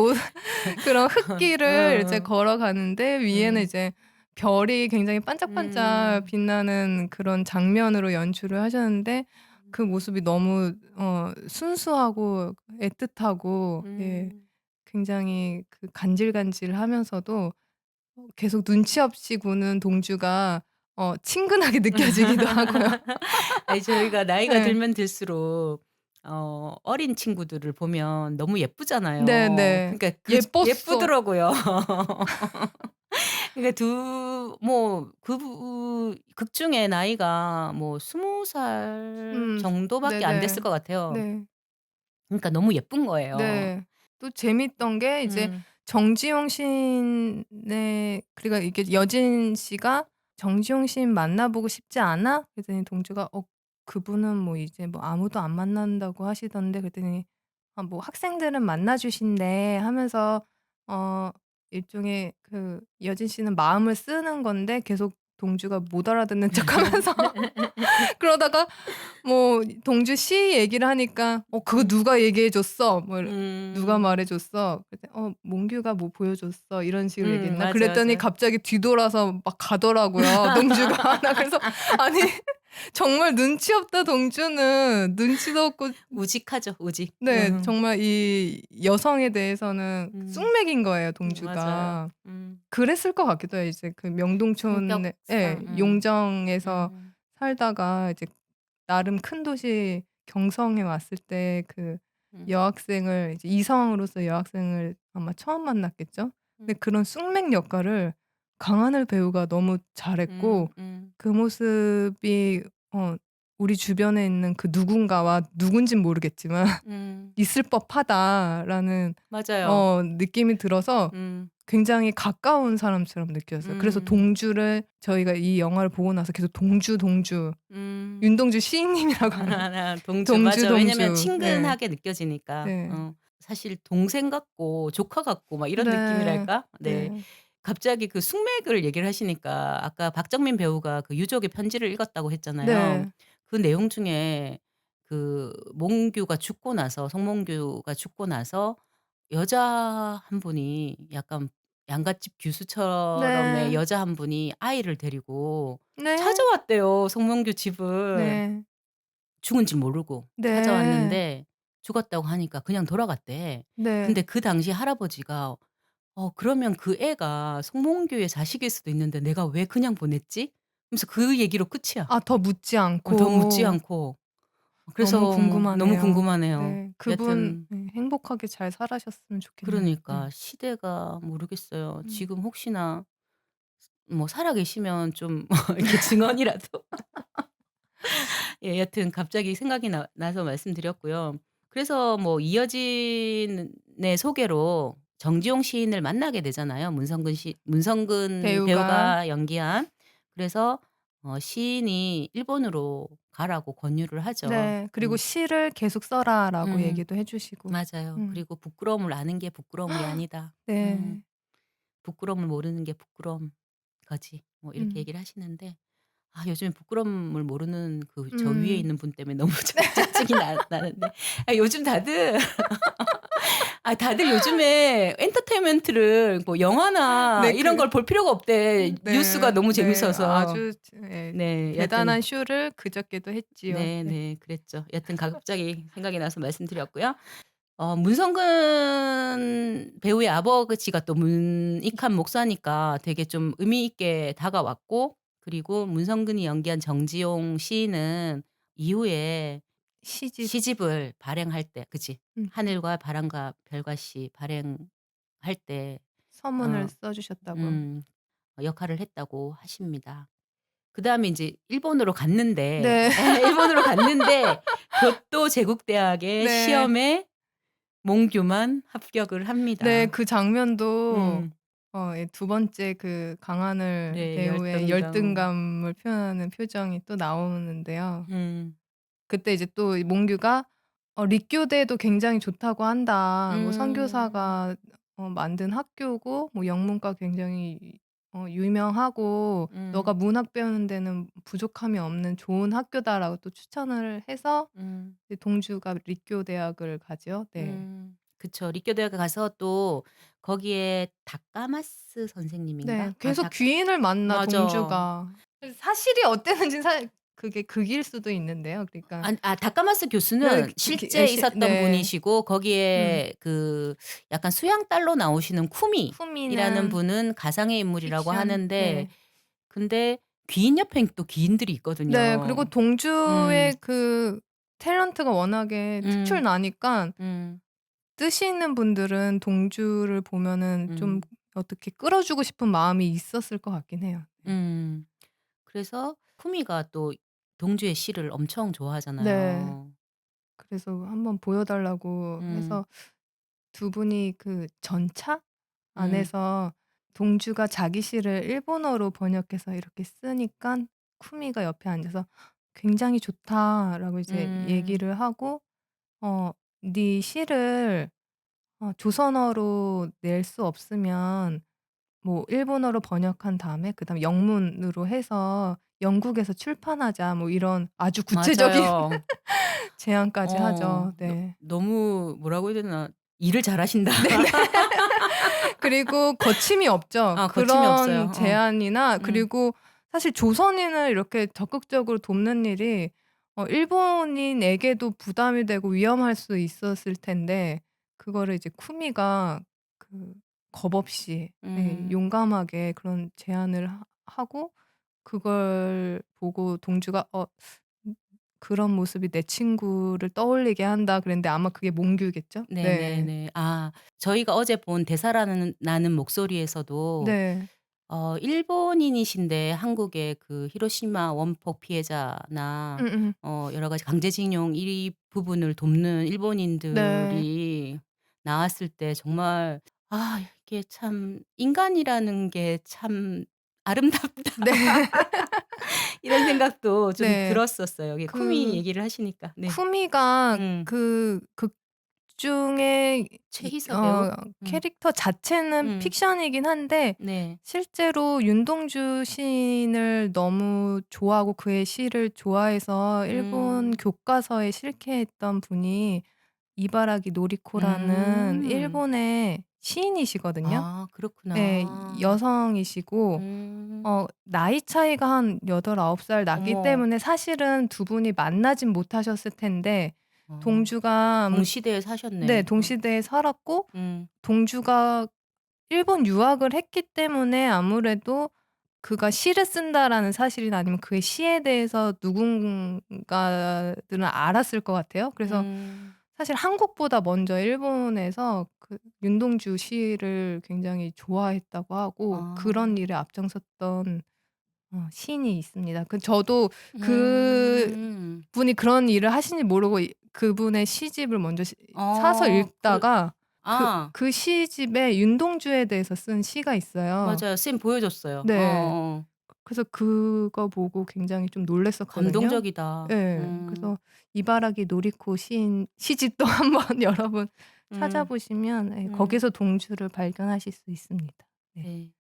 Speaker 3: 그런 흙길을 이제 걸어가는데 위에는 이제 별이 굉장히 반짝반짝 빛나는 그런 장면으로 연출을 하셨는데 그 모습이 너무 순수하고 애틋하고 예, 굉장히 그 간질간질하면서도 계속 눈치 없이 구는 동주가 친근하게 느껴지기도 하고요.
Speaker 2: 아니 저희가 나이가
Speaker 3: 네.
Speaker 2: 들면 들수록 어린 친구들을 보면 너무 예쁘잖아요.
Speaker 3: 네네.
Speaker 2: 그러니까
Speaker 3: 예뻤어.
Speaker 2: 예쁘더라고요. 그러니까 극 중에 나이가 뭐 20살 정도밖에 안
Speaker 3: 네네.
Speaker 2: 됐을 것 같아요.
Speaker 3: 네.
Speaker 2: 그러니까 너무 예쁜 거예요.
Speaker 3: 네. 또 재밌던 게 이제
Speaker 2: 음.
Speaker 3: 정지용 시인의 그러니까 이게 여진 씨가 "정지용 시인 만나보고 싶지 않아?" 그랬더니 동주가 그분은 뭐 이제 뭐 아무도 안 만난다고 하시던데." 그랬더니 뭐 학생들은 만나 주신대." 하면서 일종의 그 여진 씨는 마음을 쓰는 건데 계속 동주가 못 알아듣는 척하면서 그러다가 뭐 동주 시 얘기를 하니까 "그거 누가 얘기해 줬어?" 뭐 "누가 말해 줬어?" 그랬더니 "몽규가 뭐 보여줬어." 이런 식으로 얘기했나?
Speaker 2: 맞아,
Speaker 3: 그랬더니
Speaker 2: 맞아.
Speaker 3: 갑자기 뒤돌아서 막 가더라고요 동주가. 나 그래서 아니 정말 눈치 없다 동주는. 눈치도 없고
Speaker 2: 우직하죠, 우직.
Speaker 3: 네 정말 이 여성에 대해서는 쑥맥인 거예요
Speaker 2: 맞아요.
Speaker 3: 동주가. 그랬을 것 같기도 해요. 이제 그 명동촌에
Speaker 2: 성격상.
Speaker 3: 용정에서 살다가 이제 나름 큰 도시 경성에 왔을 때 그 여학생을 이제 이성으로서 여학생을 아마 처음 만났겠죠. 근데 그런 쑥맥 역할을 강하늘 배우가 너무 잘했고 그 모습이 우리 주변에 있는 그 누군가와 누군진 모르겠지만 '있을 법하다.'라는
Speaker 2: 맞아요.
Speaker 3: 느낌이 들어서 굉장히 가까운 사람처럼 느껴졌어요. 그래서 동주를 저희가 이 영화를 보고 나서 계속 동주 윤동주 시인님이라고 하는
Speaker 2: 동주 맞아. 왜냐면
Speaker 3: 동주.
Speaker 2: 친근하게 느껴지니까.
Speaker 3: 네.
Speaker 2: 사실 동생 같고 조카 같고 막 이런
Speaker 3: 네.
Speaker 2: 느낌이랄까? 네.
Speaker 3: 네.
Speaker 2: 갑자기 그 숙맥을 얘기를 하시니까 아까 박정민 배우가 그 유족의 편지를 읽었다고 했잖아요.
Speaker 3: 네.
Speaker 2: 그 내용 중에 그 송몽규가 죽고 나서 여자 한 분이 약간 양갓집 교수처럼의
Speaker 3: 네.
Speaker 2: 여자 한 분이 아이를 데리고
Speaker 3: 네.
Speaker 2: 찾아왔대요, 송몽규 집을.
Speaker 3: 네.
Speaker 2: 죽은 줄 모르고
Speaker 3: 네.
Speaker 2: 찾아왔는데 죽었다고 하니까 그냥 돌아갔대.
Speaker 3: 네.
Speaker 2: 근데 그 당시 할아버지가 그러면 그 애가 송몽규의 자식일 수도 있는데 내가 왜 그냥 보냈지?" 하면서 그 얘기로 끝이야.
Speaker 3: 아 더 묻지
Speaker 2: 더 묻지
Speaker 3: 않고
Speaker 2: 않고.
Speaker 3: 너무
Speaker 2: 그래서 너무
Speaker 3: 궁금하네요.
Speaker 2: 궁금하네요.
Speaker 3: 네. 그분
Speaker 2: 여하튼
Speaker 3: 행복하게 잘 살아셨으면 좋겠네요.
Speaker 2: 그러니까
Speaker 3: 네.
Speaker 2: 시대가 모르겠어요.
Speaker 3: 음.
Speaker 2: 지금 혹시나 뭐 살아 계시면 좀 이렇게 증언이라도 예 여튼 갑자기 생각이 나서 말씀드렸고요. 그래서 뭐 이어진의 소개로 정지용 시인을 만나게 되잖아요. 문성근
Speaker 3: 배우가
Speaker 2: 배우가 연기한. 그래서 시인이 일본으로 가라고 권유를 하죠.
Speaker 3: 네. 그리고 "시를 계속 써라."라고
Speaker 2: 음
Speaker 3: 얘기도 해 주시고.
Speaker 2: 맞아요.
Speaker 3: 음.
Speaker 2: 그리고 "부끄러움을 아는 게 부끄러운 게 아니다.
Speaker 3: 네.
Speaker 2: 부끄러움을 모르는 게 부끄러운 거지." 뭐 이렇게
Speaker 3: 음.
Speaker 2: 얘기를 하시는데 요즘에 부끄러움을 모르는 그 저 위에
Speaker 3: 음.
Speaker 2: 있는 분 때문에 너무 짜증이 나는데 요즘 다들 다들 요즘에 엔터테인먼트를 뭐 영화나
Speaker 3: 네.
Speaker 2: 이런 걸 볼 필요가 없대. 뉴스가
Speaker 3: 네.
Speaker 2: 너무
Speaker 3: 네.
Speaker 2: 재밌어서.
Speaker 3: 아주 예
Speaker 2: 네. 여하튼
Speaker 3: 대단한 쇼를 그저께도 했지요. 네.
Speaker 2: 네네. 그랬죠. 여하튼 갑자기 생각이 나서 말씀드렸고요. 문성근 배우의 아버지가 또 문익한 목사니까 되게 좀 의미 있게 다가왔고, 그리고 문성근이 연기한 정지용 시인은 이후에
Speaker 3: 시집
Speaker 2: 시집을 발행할 때 그치.
Speaker 3: 음
Speaker 2: 하늘과 바람과 별과 씨 발행할 때
Speaker 3: 서문을
Speaker 2: 어
Speaker 3: 써 주셨다고.
Speaker 2: 음 역할을 했다고 하십니다. 그다음에 인제 일본으로 갔는데
Speaker 3: 네.
Speaker 2: 일본으로 갔는데 그것도 제국대학의
Speaker 3: 네.
Speaker 2: 시험에 몽규만 합격을
Speaker 3: 네.
Speaker 2: 합니다.
Speaker 3: 그 장면도
Speaker 2: 음.
Speaker 3: 예 두 번째 그 강하늘
Speaker 2: 네.
Speaker 3: 배우의
Speaker 2: 열등감.
Speaker 3: 열등감을 표현하는 표정이 또 나오는데요.
Speaker 2: 음.
Speaker 3: 그때 이제 또 이 몽규가 "立교대도 굉장히 좋다고 한다. 뭐
Speaker 2: 음.
Speaker 3: 선교사가 만든 학교고 뭐 영문과 굉장히 유명하고 너가
Speaker 2: 음.
Speaker 3: 문학 배우는 데는 부족함이 없는 좋은 학교다."라고 또 추천을 해서
Speaker 2: 음.
Speaker 3: 이제 동주가立교대학을 가죠. 네.
Speaker 2: 그쵸.立교대학에 가서 또 거기에 다카마스
Speaker 3: 네.
Speaker 2: 선생님인가?
Speaker 3: 계속
Speaker 2: 다카
Speaker 3: 귀인을 만나
Speaker 2: 맞아.
Speaker 3: 동주가. 사실이 어땠는지는 그게 극일 수도 있는데요. 그러니까
Speaker 2: 다카마스
Speaker 3: 그
Speaker 2: 교수는
Speaker 3: 기 예
Speaker 2: 실제
Speaker 3: 시
Speaker 2: 있었던
Speaker 3: 네.
Speaker 2: 분이시고,
Speaker 3: 음.
Speaker 2: 거기에 그 약간 수양딸로 나오시는 쿠미이라는
Speaker 3: 쿠미는
Speaker 2: 분은 가상의 인물이라고
Speaker 3: 픽션.
Speaker 2: 하는데,
Speaker 3: 네.
Speaker 2: 근데 귀인 옆에 또 귀인들이
Speaker 3: 네. 그리고
Speaker 2: 있거든요. 음.
Speaker 3: 동주의 그 탤런트가 워낙에
Speaker 2: 음.
Speaker 3: 특출나니까
Speaker 2: 음.
Speaker 3: 뜻이 있는 분들은 동주를 보면은 좀
Speaker 2: 음.
Speaker 3: 어떻게 끌어주고 싶은 마음이 있었을 것 같긴 해요. 네.
Speaker 2: 음. 그래서 쿠미가 또 동주의 시를 엄청
Speaker 3: 네.
Speaker 2: 좋아하잖아요.
Speaker 3: 그래서 한번 보여 달라고
Speaker 2: 음.
Speaker 3: 해서 두 분이 그 전차
Speaker 2: 음.
Speaker 3: 안에서 동주가 자기 시를 일본어로 번역해서 이렇게 쓰니깐 쿠미가 옆에 앉아서 "굉장히 좋다."라고 이제
Speaker 2: 음.
Speaker 3: 얘기를 하고 "네 시를 조선어로 낼 수 없으면 뭐 일본어로 번역한 다음에 그다음에 영문으로 해서 영국에서 출판하자." 뭐 이런 아주 구체적인
Speaker 2: 맞아요.
Speaker 3: 제안까지 하죠. 네.
Speaker 2: 너무 뭐라고 해야 되나. 일을 잘하신다.
Speaker 3: 네네. 그리고 거침이 없죠.
Speaker 2: 거침이
Speaker 3: 그런
Speaker 2: 없어요.
Speaker 3: 제안이나
Speaker 2: 음.
Speaker 3: 그리고 사실 조선인을 이렇게 적극적으로 돕는 일이 일본인에게도 부담이 되고 위험할 수 있었을 텐데 그거를 이제 쿠미가 그 겁없이 예
Speaker 2: 음.
Speaker 3: 용감하게 그런 제안을 하고 그걸 보고 동주가 음 '그런 모습이 내 친구를 떠올리게 한다.' 그랬는데 아마 그게 몽규겠죠? 네.
Speaker 2: 네네네. 저희가 어제 본 대사라는 나는 목소리에서도
Speaker 3: 네.
Speaker 2: 일본인이신데 한국의 그 히로시마 원폭 피해자나
Speaker 3: 음음.
Speaker 2: 여러 가지 강제징용 이 부분을 돕는
Speaker 3: 네.
Speaker 2: 일본인들이 나왔을 때 정말 이게 참 '인간이라는 게 참 아름답다.'
Speaker 3: 네.
Speaker 2: 이런 생각도 좀
Speaker 3: 네.
Speaker 2: 들었었어요. 이게 쿠미
Speaker 3: 그
Speaker 2: 얘기를 하시니까. 네.
Speaker 3: 쿠미가
Speaker 2: 음.
Speaker 3: 그 극 중에
Speaker 2: 최희서 배우? 음.
Speaker 3: 캐릭터 자체는
Speaker 2: 음.
Speaker 3: 픽션이긴 한데
Speaker 2: 네.
Speaker 3: 실제로 윤동주 시인을 너무 좋아하고 그의 시를 좋아해서 일본
Speaker 2: 음.
Speaker 3: 교과서에 실게했던 분이 이바라기 노리코라는
Speaker 2: 음.
Speaker 3: 일본의 시인이시거든요.
Speaker 2: 아
Speaker 3: 네.
Speaker 2: 그렇구나.
Speaker 3: 여성이시고
Speaker 2: 음.
Speaker 3: 나이 차이가 한 8-9살 났기
Speaker 2: 어머.
Speaker 3: 때문에 사실은 두 분이 만나진 못하셨을 텐데
Speaker 2: 어.
Speaker 3: 동주가
Speaker 2: 동시대에
Speaker 3: 네,
Speaker 2: 사셨네.
Speaker 3: 동시대에 살았고
Speaker 2: 음.
Speaker 3: 동주가 일본 유학을 했기 때문에 아무래도 그가 시를 쓴다라는 사실이나 아니면 그의 시에 대해서 누군가들은 알았을 것 같아요. 그래서
Speaker 2: 음.
Speaker 3: 사실 한국보다 먼저 일본에서 그 윤동주 시를 굉장히 좋아했다고 하고 그런
Speaker 2: 아.
Speaker 3: 일에 앞장섰던 시인이 있습니다. 저도
Speaker 2: 음.
Speaker 3: 그분이 그런 일을 하시는지 모르고 그분의 시집을 먼저 사서
Speaker 2: 그래
Speaker 3: 읽다가
Speaker 2: 아
Speaker 3: 그 시집에 윤동주에 대해서 쓴 시가 있어요.
Speaker 2: 맞아요. 쌤 보여줬어요.
Speaker 3: 네.
Speaker 2: 어어.
Speaker 3: 그래서 그거 보고 굉장히 좀 놀랐었거든요.
Speaker 2: 감동적이다.
Speaker 3: 예. 그래서 이바라기 노리코 시인 시집도 한번 여러분
Speaker 2: 음.
Speaker 3: 찾아보시면 예,
Speaker 2: 음.
Speaker 3: 거기서 동주를 발견하실 수 있습니다. 네.
Speaker 2: 네.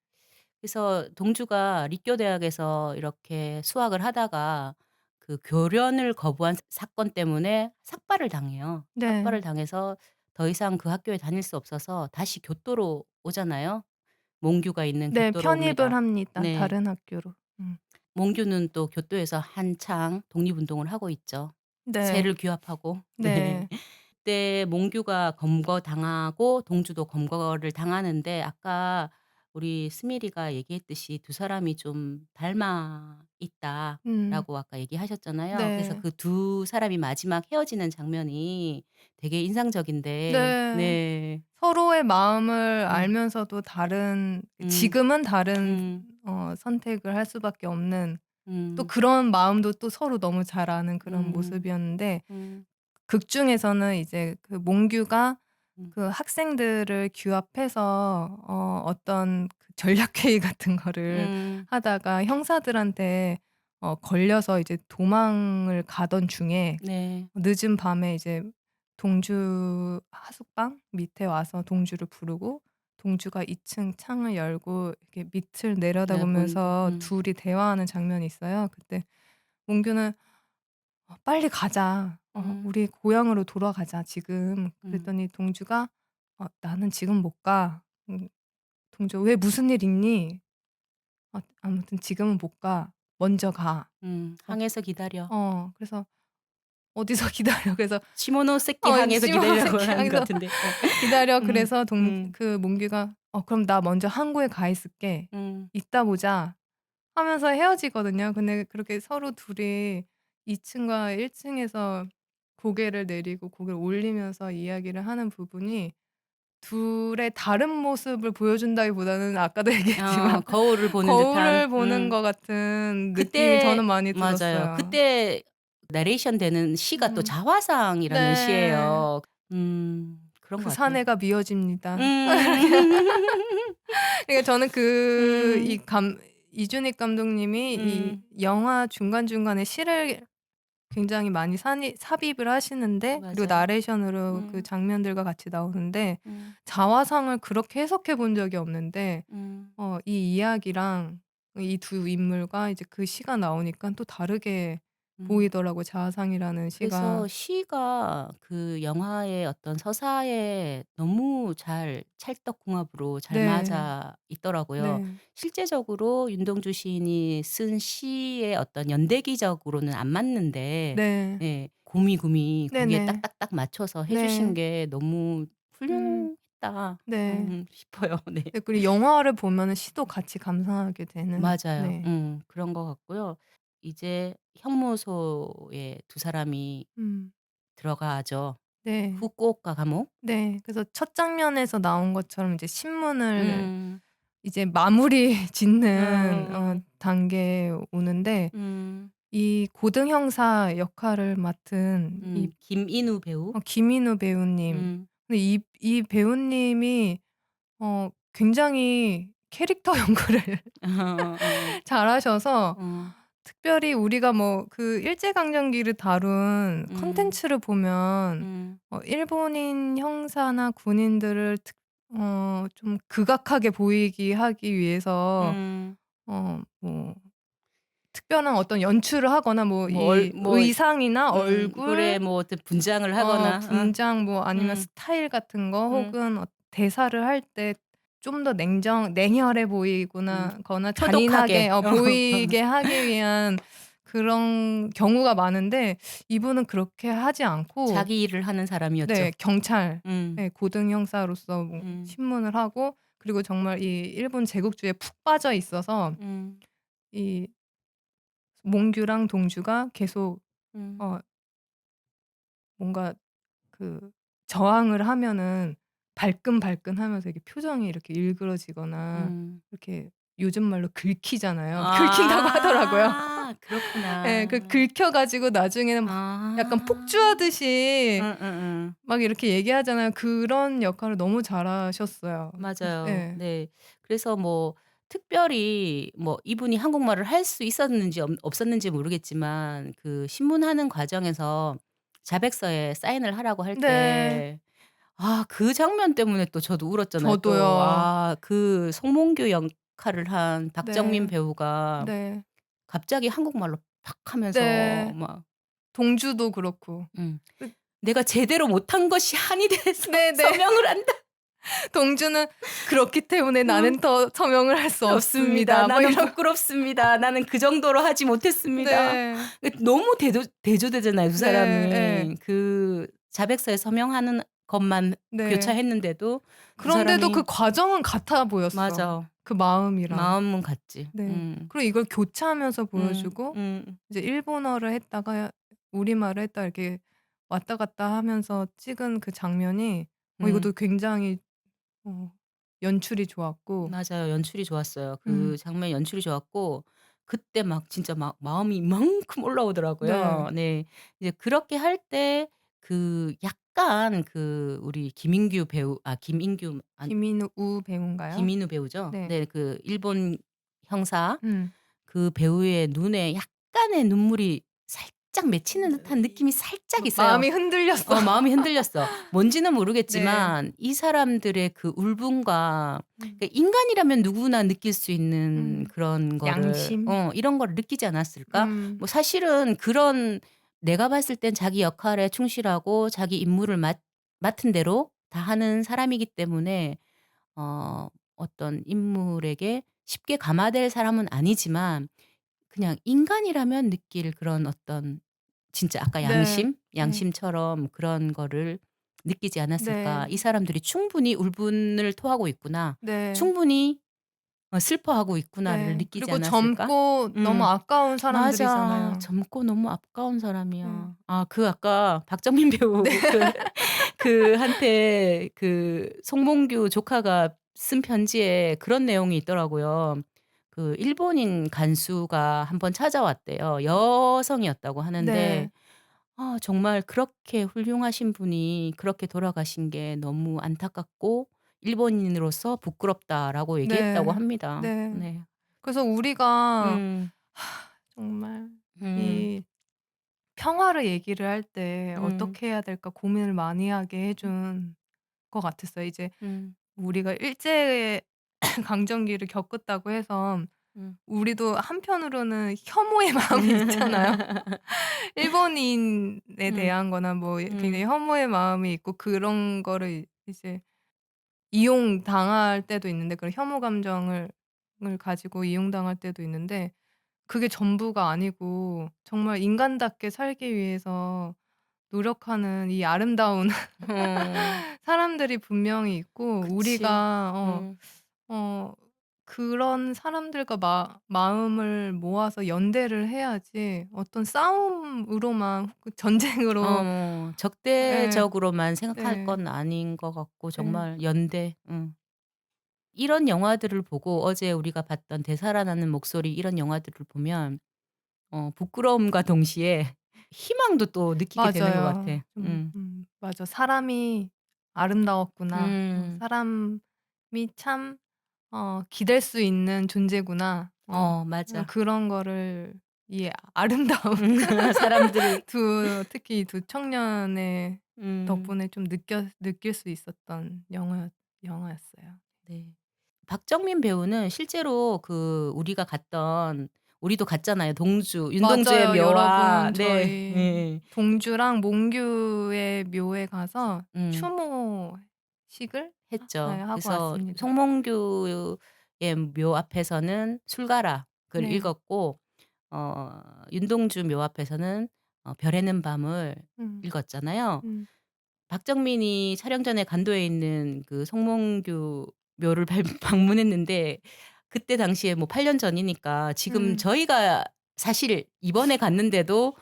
Speaker 2: 그래서 동주가立教 대학에서 이렇게 수학을 하다가 그 교련을 거부한 사건 때문에 삭발을 당해요.
Speaker 3: 네.
Speaker 2: 삭발을 당해서 더 이상 그 학교에 다닐 수 없어서 다시 교토로 오잖아요. 몽규가 있는
Speaker 3: 네.
Speaker 2: 교토로
Speaker 3: 편입을
Speaker 2: 옵니다.
Speaker 3: 합니다,
Speaker 2: 네.
Speaker 3: 다른 학교로. 음.
Speaker 2: 몽규는 또 교토에서 한창 독립운동을 하고 있죠.
Speaker 3: 네.
Speaker 2: 새를 규합하고. 네.
Speaker 3: 네.
Speaker 2: 그때 몽규가 검거당하고 동주도 검거를 당하는데 아까 우리 스미리가 얘기했듯이 두 사람이 좀 닮아
Speaker 3: 음.
Speaker 2: 있다라고 아까 얘기하셨잖아요. 그래서
Speaker 3: 네.
Speaker 2: 그 두 사람이 마지막 헤어지는 장면이 되게 인상적인데
Speaker 3: 네.
Speaker 2: 네.
Speaker 3: 서로의 마음을
Speaker 2: 음.
Speaker 3: 알면서도 다른
Speaker 2: 음.
Speaker 3: 지금은 다른
Speaker 2: 음.
Speaker 3: 선택을 할 수밖에 없는 또
Speaker 2: 음.
Speaker 3: 그런 마음도 또 서로 너무 잘 아는 그런
Speaker 2: 음.
Speaker 3: 모습이었는데
Speaker 2: 음.
Speaker 3: 극 중에서는 이제 그 몽규가
Speaker 2: 음.
Speaker 3: 그 학생들을 규합해서 어떤 그 전략 회의 같은 거를
Speaker 2: 음.
Speaker 3: 하다가 형사들한테 걸려서 이제 도망을 가던 중에
Speaker 2: 네.
Speaker 3: 늦은 밤에 이제 동주 하숙방 밑에 와서 동주를 부르고 동주가 2층 창을 열고 이렇게 밑을
Speaker 2: 네 본데
Speaker 3: 내려다보면서 둘이 대화하는 장면이 있어요. 그때 몽규는 빨리 가자.
Speaker 2: 음.
Speaker 3: 우리 고향으로 돌아가자 지금."
Speaker 2: 음.
Speaker 3: 그랬더니 동주가 나는 지금 못 가." 동주가 "왜 무슨 일 있니?" 아무튼 지금은 못 가. 먼저 가." 어
Speaker 2: 항에서 기다려.
Speaker 3: 그래서 "어디서 기다려." 그래서
Speaker 2: 시모노세키 항에서 기다리라고
Speaker 3: 시모노세키
Speaker 2: 하는 것
Speaker 3: 항에서
Speaker 2: 같은데.
Speaker 3: 기다려.
Speaker 2: 음.
Speaker 3: 그래서
Speaker 2: 음.
Speaker 3: 몽규가 그럼 나 먼저 항구에 가 있을게.
Speaker 2: 음.
Speaker 3: 이따 보자." 하면서 헤어지거든요. 근데 그렇게 서로 둘이 2 층과 1 층에서 고개를 내리고 고개를 올리면서 이야기를 하는 부분이 둘의 다른 모습을 보여준다기보다는 아까도 얘기했지만
Speaker 2: 거울을 보는 듯한.
Speaker 3: 거울을 보는 것 같은 느낌이 저는
Speaker 2: 그때
Speaker 3: 많이
Speaker 2: 맞아요.
Speaker 3: 들었어요.
Speaker 2: 그때 내레이션 되는 시가 또
Speaker 3: 음.
Speaker 2: 자화상이라는
Speaker 3: 네.
Speaker 2: 시예요. 그런
Speaker 3: "그
Speaker 2: 것 같아요.
Speaker 3: 사내가 미어집니다."
Speaker 2: 음.
Speaker 3: 그러니까 저는 그
Speaker 2: 음.
Speaker 3: 이준익 감독님이 이
Speaker 2: 음.
Speaker 3: 영화 중간중간에 시를 굉장히 많이 삽입을 하시는데 그리고
Speaker 2: 맞아요.
Speaker 3: 나레이션으로 그
Speaker 2: 음.
Speaker 3: 장면들과 같이 나오는데
Speaker 2: 음.
Speaker 3: 자화상을 그렇게 해석해 본 적이 없는데
Speaker 2: 음.
Speaker 3: 이 이야기랑 이 두 인물과 이제 그 시가 나오니까 또 다르게
Speaker 2: 음.
Speaker 3: 보이더라고요, 자화상이라는
Speaker 2: 그래서
Speaker 3: 시가.
Speaker 2: 시가 그 영화의 어떤 서사에 너무 잘 찰떡궁합으로 잘
Speaker 3: 네.
Speaker 2: 맞아 있더라고요.
Speaker 3: 네.
Speaker 2: 실제적으로 윤동주 시인이 쓴 시의 어떤 연대기적으로는 안 맞는데
Speaker 3: 네.
Speaker 2: 예 곰이곰이 거기에
Speaker 3: 네네.
Speaker 2: 딱딱딱 맞춰서 해 주신
Speaker 3: 네.
Speaker 2: 게 너무
Speaker 3: 음.
Speaker 2: 훌륭했다
Speaker 3: 네.
Speaker 2: 싶어요. 네.
Speaker 3: 네, 그리고 영화를 보면은 시도 같이 감상하게 되는
Speaker 2: 맞아요.
Speaker 3: 네.
Speaker 2: 그런 것 같고요. 이제 형무소에 두 사람이
Speaker 3: 음.
Speaker 2: 들어가죠.
Speaker 3: 네.
Speaker 2: 후쿠오카 감옥.
Speaker 3: 네. 그래서 첫 장면에서 나온 것처럼 이제 신문을
Speaker 2: 음.
Speaker 3: 이제 마무리 짓는
Speaker 2: 어어어.
Speaker 3: 단계에 오는데
Speaker 2: 음.
Speaker 3: 이 고등 형사 역할을 맡은 이
Speaker 2: 김인우 배우.
Speaker 3: 김인우 배우님.
Speaker 2: 음.
Speaker 3: 근데 이 배우님이 굉장히 캐릭터 연구를
Speaker 2: 어어어.
Speaker 3: 잘하셔서
Speaker 2: 어.
Speaker 3: 특별히 우리가 뭐 그 일제강점기를 다룬
Speaker 2: 음.
Speaker 3: 콘텐츠를 보면
Speaker 2: 음.
Speaker 3: 일본인 형사나 군인들을 좀 극악하게 보이게 하기 위해서
Speaker 2: 음.
Speaker 3: 뭐 특별한 어떤 연출을 하거나 뭐
Speaker 2: 뭐 얼
Speaker 3: 이
Speaker 2: 뭐
Speaker 3: 의상이나
Speaker 2: 그래
Speaker 3: 얼굴
Speaker 2: 뭐 어떤 분장을 하거나
Speaker 3: 분장 뭐 아니면
Speaker 2: 음.
Speaker 3: 스타일 같은 거
Speaker 2: 음.
Speaker 3: 혹은 대사를 할 때 좀 더 냉혈해 보이거나 거나 잔인하게
Speaker 2: 토독하게.
Speaker 3: 보이게 하기 위한 그런 경우가 많은데 이분은 그렇게 하지 않고
Speaker 2: 자기 일을 하는 사람이었죠.
Speaker 3: 네, 경찰,
Speaker 2: 음.
Speaker 3: 네, 고등 형사로서 뭐
Speaker 2: 음.
Speaker 3: 신문을 하고 그리고 정말 이 일본 제국주의에 푹 빠져 있어서
Speaker 2: 음.
Speaker 3: 이 몽규랑 동주가 계속
Speaker 2: 음.
Speaker 3: 어 뭔가 그 저항을 하면은 발끈발끈하면서 이렇게 표정이 이렇게 일그러지거나
Speaker 2: 음.
Speaker 3: 이렇게 요즘 말로 긁히잖아요. 긁힌다고 하더라고요.
Speaker 2: 아
Speaker 3: 예, 그
Speaker 2: 그렇구나.
Speaker 3: 긁혀 가지고 나중에는 막 약간
Speaker 2: 아.
Speaker 3: 폭주하듯이
Speaker 2: 응응응.
Speaker 3: 막 이렇게 얘기하잖아요. 그런 역할을 너무 잘하셨어요.
Speaker 2: 맞아요.
Speaker 3: 예.
Speaker 2: 네. 그래서 뭐 특별히 뭐 이분이 한국말을 할 수 있었는지 없었는지 모르겠지만 그 신문하는 과정에서 자백서에 사인을 하라고 할
Speaker 3: 네.
Speaker 2: 때 그 장면 때문에 또 저도 울었잖아요 또.
Speaker 3: 저도요.
Speaker 2: 그 송몽규 역할을 한 박정민
Speaker 3: 네.
Speaker 2: 배우가
Speaker 3: 네.
Speaker 2: 갑자기 한국말로 팍 하면서
Speaker 3: 네.
Speaker 2: 막
Speaker 3: 동주도 그렇고.
Speaker 2: 음.
Speaker 3: 그
Speaker 2: "내가 제대로 못한 것이 한이 돼서
Speaker 3: 네네.
Speaker 2: 서명을 한다."
Speaker 3: 동주는 "그렇기 때문에
Speaker 2: 어.
Speaker 3: 나는 더 서명을 할 수
Speaker 2: 없습니다.
Speaker 3: 없습니다." 뭐
Speaker 2: 나는
Speaker 3: 이런
Speaker 2: 부끄럽습니다. 나는 그 정도로 하지 못했습니다.
Speaker 3: 네.
Speaker 2: 너무 대조되잖아요, 두
Speaker 3: 네. 예.
Speaker 2: 사람이. 그 자백서에 서명하는 것만
Speaker 3: 네.
Speaker 2: 교차했는데도 두
Speaker 3: 그런데도 그
Speaker 2: 사람이
Speaker 3: 과정은 같아 보였어.
Speaker 2: 맞아.
Speaker 3: 그 마음이랑.
Speaker 2: 마음은 같지.
Speaker 3: 네.
Speaker 2: 음.
Speaker 3: 그리고 이걸 교차하면서
Speaker 2: 음.
Speaker 3: 보여주고
Speaker 2: 음.
Speaker 3: 이제 일본어를 했다가 우리말을 했다가 이렇게 왔다 갔다 하면서 찍은 그 장면이
Speaker 2: 음.
Speaker 3: 이것도 굉장히 어 연출이 좋았고
Speaker 2: 맞아요. 연출이 좋았어요.
Speaker 3: 음.
Speaker 2: 그 장면 연출이 좋았고 그때 막 진짜 막 마음이 이만큼 올라오더라고요.
Speaker 3: 네.
Speaker 2: 네. 이제 그렇게 할 때 그 약간 그 우리 김인규 배우 김인규
Speaker 3: 김인우 배우인가요?
Speaker 2: 김인우 배우죠?
Speaker 3: 네.
Speaker 2: 네. 그 일본 형사
Speaker 3: 음.
Speaker 2: 그 배우의 눈에 약간의 눈물이 살짝 맺히는 듯한 느낌이 살짝 있어요.
Speaker 3: 마음이 흔들렸어.
Speaker 2: 마음이 흔들렸어. 뭔지는
Speaker 3: 네.
Speaker 2: 모르겠지만 이 사람들의 그 울분과
Speaker 3: 음.
Speaker 2: 그러니까 인간이라면 누구나 느낄 수 있는
Speaker 3: 음.
Speaker 2: 그런 거를
Speaker 3: 양심.
Speaker 2: 이런 거를 느끼지 않았을까?
Speaker 3: 음.
Speaker 2: 뭐 사실은 그런 내가 봤을 땐 자기 역할에 충실하고 자기 임무를 맡은 대로 다 하는 사람이기 때문에 어떤 인물에게 쉽게 감화될 사람은 아니지만 그냥 인간이라면 느낄 그런 어떤 진짜 아까
Speaker 3: 네. 네.
Speaker 2: 양심처럼 그런 거를 느끼지 않았을까.
Speaker 3: 네.
Speaker 2: '이 사람들이 충분히 울분을 토하고 있구나.
Speaker 3: 네.
Speaker 2: 충분히 슬퍼하고 있구나.'를
Speaker 3: 네.
Speaker 2: 느끼지
Speaker 3: 그리고
Speaker 2: 않았을까?
Speaker 3: 젊고 너무
Speaker 2: 음.
Speaker 3: 아까운
Speaker 2: 맞아.
Speaker 3: 사람들이잖아요.
Speaker 2: 젊고 너무 아까운
Speaker 3: 네.
Speaker 2: 사람이야. 그 아까 박정민 배우
Speaker 3: 네.
Speaker 2: 한테 그 송몽규 조카가 쓴 편지에 그런 내용이 있더라고요. 그 일본인 간수가 한번 찾아왔대요. 여성이었다고 하는데
Speaker 3: 네.
Speaker 2: 정말 그렇게 훌륭하신 분이 그렇게 돌아가신 게 너무 안타깝고 일본인으로서 부끄럽다라고 얘기했다고
Speaker 3: 네.
Speaker 2: 합니다.
Speaker 3: 네.
Speaker 2: 네.
Speaker 3: 그래서 우리가
Speaker 2: 음.
Speaker 3: 정말
Speaker 2: 음.
Speaker 3: 이 평화를 얘기를 할 때
Speaker 2: 음.
Speaker 3: 어떻게 해야 될까 고민을 많이 하게 해준 것 같았어요. 이제
Speaker 2: 음.
Speaker 3: 우리가 일제 강점기를 겪었다고 해서
Speaker 2: 음.
Speaker 3: 우리도 한편으로는 혐오의 마음이 있잖아요. 일본인에
Speaker 2: 음.
Speaker 3: 대한 거나 뭐 굉장히
Speaker 2: 음.
Speaker 3: 혐오의 마음이 있고 그런 거를 이제 이용당할 때도 있는데 그런 혐오 감정을 가지고 이용당할 때도 있는데 그게 전부가 아니고 정말 인간답게 살기 위해서 노력하는 이 아름다운
Speaker 2: 어.
Speaker 3: 사람들이 분명히 있고
Speaker 2: 그치.
Speaker 3: 우리가
Speaker 2: 음.
Speaker 3: 어 그런 사람들과 마음을 모아서 연대를 해야지 어떤 싸움으로만 그 전쟁으로 예.
Speaker 2: 적대적으로만 생각할
Speaker 3: 네.
Speaker 2: 건 아닌 것 같고
Speaker 3: 예.
Speaker 2: 정말 연대 이런 영화들을 보고 어제 우리가 봤던 되살아나는 목소리 이런 영화들을 보면 부끄러움과 동시에 희망도 또 느끼게 되는 것
Speaker 3: 맞아요.
Speaker 2: 같아.
Speaker 3: 좀 맞아. '사람이 아름다웠구나.
Speaker 2: 음.
Speaker 3: 사람이 참 기댈 수 있는 존재구나.'
Speaker 2: 맞아.
Speaker 3: 그런 거를 이 아름다운
Speaker 2: 사람들을
Speaker 3: 특히 두 청년의
Speaker 2: 음.
Speaker 3: 덕분에 좀 느낄 수 있었던 영화였어요.
Speaker 2: 네. 박정민 배우는 실제로 우리도 갔잖아요. 윤동주의
Speaker 3: 맞아요.
Speaker 2: 묘와
Speaker 3: 여러분
Speaker 2: 네.
Speaker 3: 저희
Speaker 2: 예.
Speaker 3: 동주랑 몽규의 묘에 가서
Speaker 2: 음.
Speaker 3: 추모했어요. 식을
Speaker 2: 했죠.
Speaker 3: 하고
Speaker 2: 그래서
Speaker 3: 왔습니다.
Speaker 2: 송몽규의 묘 앞에서는 술가락을
Speaker 3: 네.
Speaker 2: 읽었고 윤동주 묘 앞에서는 별에는 밤을
Speaker 3: 음.
Speaker 2: 읽었잖아요.
Speaker 3: 음.
Speaker 2: 박정민이 촬영 전에 간도에 있는 그 송몽규 묘를 발 방문했는데 그때 당시에 뭐 8년 전이니까 지금
Speaker 3: 음.
Speaker 2: 저희가 사실 이번에 갔는데도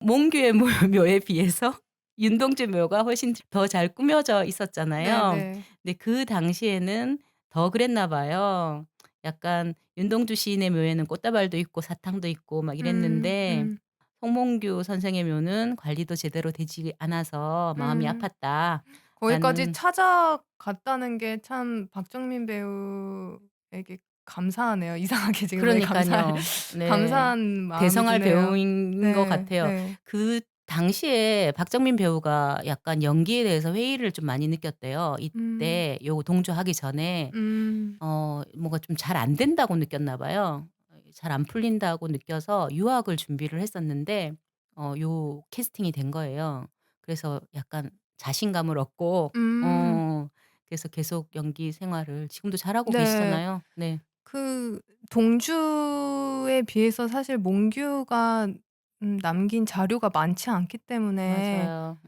Speaker 2: 몽규의 묘에 비해서 윤동주 묘가 훨씬 더 잘 꾸며져 있었잖아요.
Speaker 3: 네네.
Speaker 2: 근데 그 당시에는 더 그랬나 봐요. 약간 윤동주 시인의 묘에는 꽃다발도 있고 사탕도 있고 막
Speaker 3: 음.
Speaker 2: 이랬는데
Speaker 3: 음.
Speaker 2: 송몽규 선생의 묘는 관리도 제대로 되지 않아서 마음이
Speaker 3: 음. 거기까지
Speaker 2: 아팠다라는.
Speaker 3: 찾아갔다는 게 참 박정민 배우에게 감사하네요. 이상하게 지금 왜 감사를
Speaker 2: 그러니깐요. 네.
Speaker 3: 감사한 마음이
Speaker 2: 대성할
Speaker 3: 드네요.
Speaker 2: 배우인 것
Speaker 3: 네.
Speaker 2: 같아요.
Speaker 3: 네.
Speaker 2: 그 당시에 박정민 배우가 약간 연기에 대해서 회의를 좀 많이 느꼈대요.
Speaker 3: 음.
Speaker 2: 이때 요 동조하기 전에
Speaker 3: 음.
Speaker 2: 뭔가 좀 잘 안 된다고 느꼈나 봐요. 잘 안 풀린다고 느껴서 유학을 준비를 했었는데 요 캐스팅이 된 거예요. 그래서 약간 자신감을 얻고
Speaker 3: 음.
Speaker 2: 그래서 계속 연기 생활을 지금도 잘하고
Speaker 3: 네.
Speaker 2: 계시잖아요. 네.
Speaker 3: 그 동주에 비해서 사실 몽규가 남긴 자료가 많지 않기 때문에
Speaker 2: 맞아요.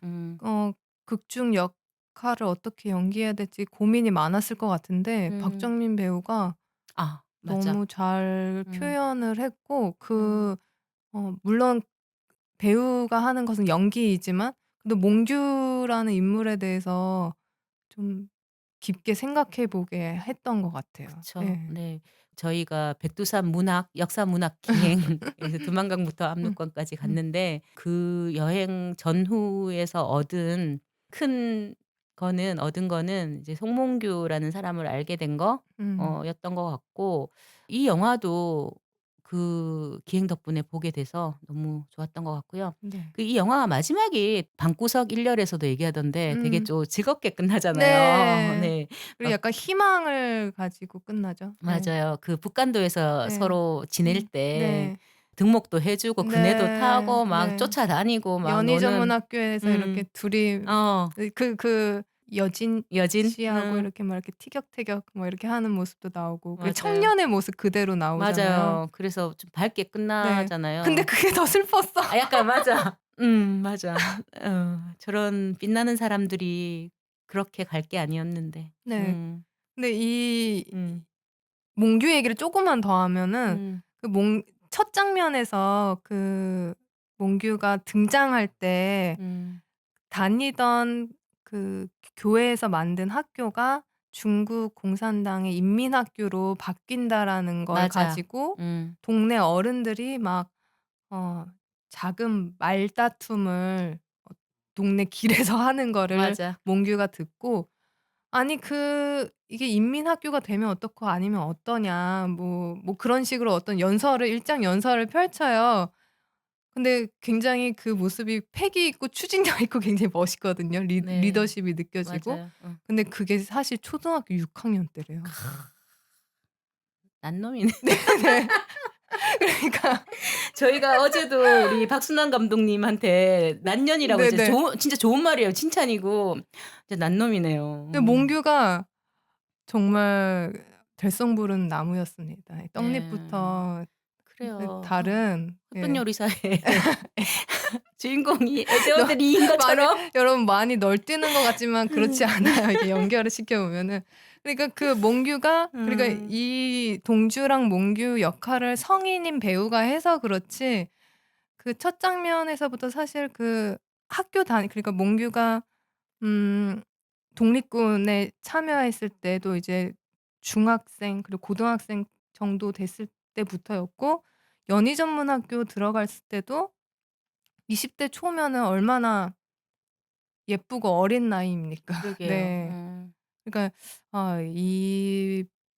Speaker 3: 어 극중 역할을 어떻게 연기해야 될지 고민이 많았을 것 같은데
Speaker 2: 음.
Speaker 3: 박정민 배우가
Speaker 2: 아 맞아.
Speaker 3: 너무 잘
Speaker 2: 음.
Speaker 3: 표현을 했고
Speaker 2: 음.
Speaker 3: 물론 배우가 하는 것은 연기이지만 그래도 몽규라는 인물에 대해서 좀 깊게 생각해 보게 했던 것 같아요.
Speaker 2: 그쵸.
Speaker 3: 네.
Speaker 2: 네. 저희가 백두산 문학 역사 문학 기행에서 두만강부터
Speaker 3: 음.
Speaker 2: 압록강까지
Speaker 3: 음.
Speaker 2: 갔는데 그 여행 전후에서 얻은 거는 이제 송몽규라는 사람을 알게 된 거
Speaker 3: 음.
Speaker 2: 였던 것 같고 이 영화도 그 기행 덕분에 보게 돼서 너무 좋았던 것 같고요.
Speaker 3: 네.
Speaker 2: 그 이 영화가 마지막이 방구석 일렬에서도 얘기하던데 되게
Speaker 3: 음.
Speaker 2: 좀 즐겁게 끝나잖아요.
Speaker 3: 네.
Speaker 2: 네.
Speaker 3: 그리고
Speaker 2: 막
Speaker 3: 약간 희망을 가지고 끝나죠. 네.
Speaker 2: 맞아요. 그 북간도에서
Speaker 3: 네.
Speaker 2: 서로 지낼 때
Speaker 3: 네.
Speaker 2: 등목도 해 주고 그네도
Speaker 3: 네.
Speaker 2: 타고 막
Speaker 3: 네.
Speaker 2: 쫓아다니고 막
Speaker 3: 연희
Speaker 2: 노는.
Speaker 3: 전문학교에서 이렇게
Speaker 2: 음.
Speaker 3: 둘이
Speaker 2: 어.
Speaker 3: 여진
Speaker 2: 여진.
Speaker 3: 씨하고 이렇게 막 이렇게 티격태격 뭐 이렇게 하는 모습도 나오고 그
Speaker 2: 맞아요.
Speaker 3: 청년의 모습 그대로 나오잖아요.
Speaker 2: 맞아요. 그래서 좀 밝게
Speaker 3: 네. 근데
Speaker 2: 끝나잖아요.
Speaker 3: 그게 더 슬펐어.
Speaker 2: 아 약간 맞아. 맞아. 저런 빛나는 사람들이 그렇게 갈 게 아니었는데.
Speaker 3: 네. 근데 이
Speaker 2: 음.
Speaker 3: 몽규 얘기를 쪼금만 더 하면은
Speaker 2: 음.
Speaker 3: 그 몽 첫 장면에서 몽규가 등장할 때
Speaker 2: 음.
Speaker 3: 다니던 교회에서 만든 학교가 중국 공산당의 인민학교로 바뀐다라는 걸
Speaker 2: 맞아.
Speaker 3: 가지고
Speaker 2: 음.
Speaker 3: 동네 어른들이 막 어 작은 말다툼을 동네 길에서 하는 거를
Speaker 2: 맞아.
Speaker 3: 몽규가 듣고 아니 이게 인민학교가 되면 어떻고 아니면 어떠냐 뭐 그런 식으로 어떤 일장 연설을 펼쳐요. 근데 굉장히 그 모습이 패기 있고 추진력 있고 굉장히 멋있거든요.
Speaker 2: 네.
Speaker 3: 리더십이 느껴지고.
Speaker 2: 맞아요.
Speaker 3: 근데 그게 사실 초등학교 6 학년 때래요.
Speaker 2: 난 놈이네.
Speaker 3: 네. 그러니까
Speaker 2: 저희가 어제도 우리 박순환 감독님한테 난년이라고 했죠.
Speaker 3: 네네.
Speaker 2: 진짜 좋은 말이에요. 칭찬이고. 진짜 난놈이네요.
Speaker 3: 근데 몽규가 정말 될성 부른 나무였습니다.
Speaker 2: 네.
Speaker 3: 떡잎부터
Speaker 2: 그래요.
Speaker 3: 다른
Speaker 2: 흑백
Speaker 3: 예.
Speaker 2: 요리사의 주인공이
Speaker 3: 너
Speaker 2: 에드워드리인
Speaker 3: 많이
Speaker 2: 것처럼.
Speaker 3: 여러분 많이 널뛰는 것 같지만 그렇지 않아요. 이게 연결을 시켜 보면은. 그러니까
Speaker 2: 음.
Speaker 3: 이 동주랑 몽규 역할을 성인인 배우가 해서 그렇지 그 첫 장면에서부터 사실 그러니까 몽규가 음 독립군에 참여했을 때도 이제 중학생 그리고 고등학생 정도 됐을 때부터였고 연희전문학교 들어갔을 때도 20대 초면은 얼마나 예쁘고 어린 나이입니까.
Speaker 2: 그러게요.
Speaker 3: 네. 그러니까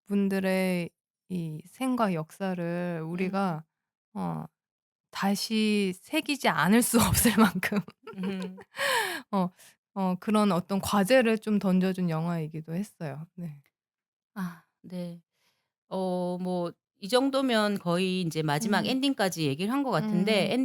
Speaker 3: 이분들의 이 생과 역사를
Speaker 2: 음.
Speaker 3: 우리가 어 다시 새기지 않을 수 없을 만큼
Speaker 2: 음.
Speaker 3: 어 그런 어떤 과제를 좀 던져준 영화이기도 했어요. 네.
Speaker 2: 아 네. 뭐 이 정도면 거의 인제 마지막
Speaker 3: 음.
Speaker 2: 엔딩까지 얘기를 한 것 같은데
Speaker 3: 음.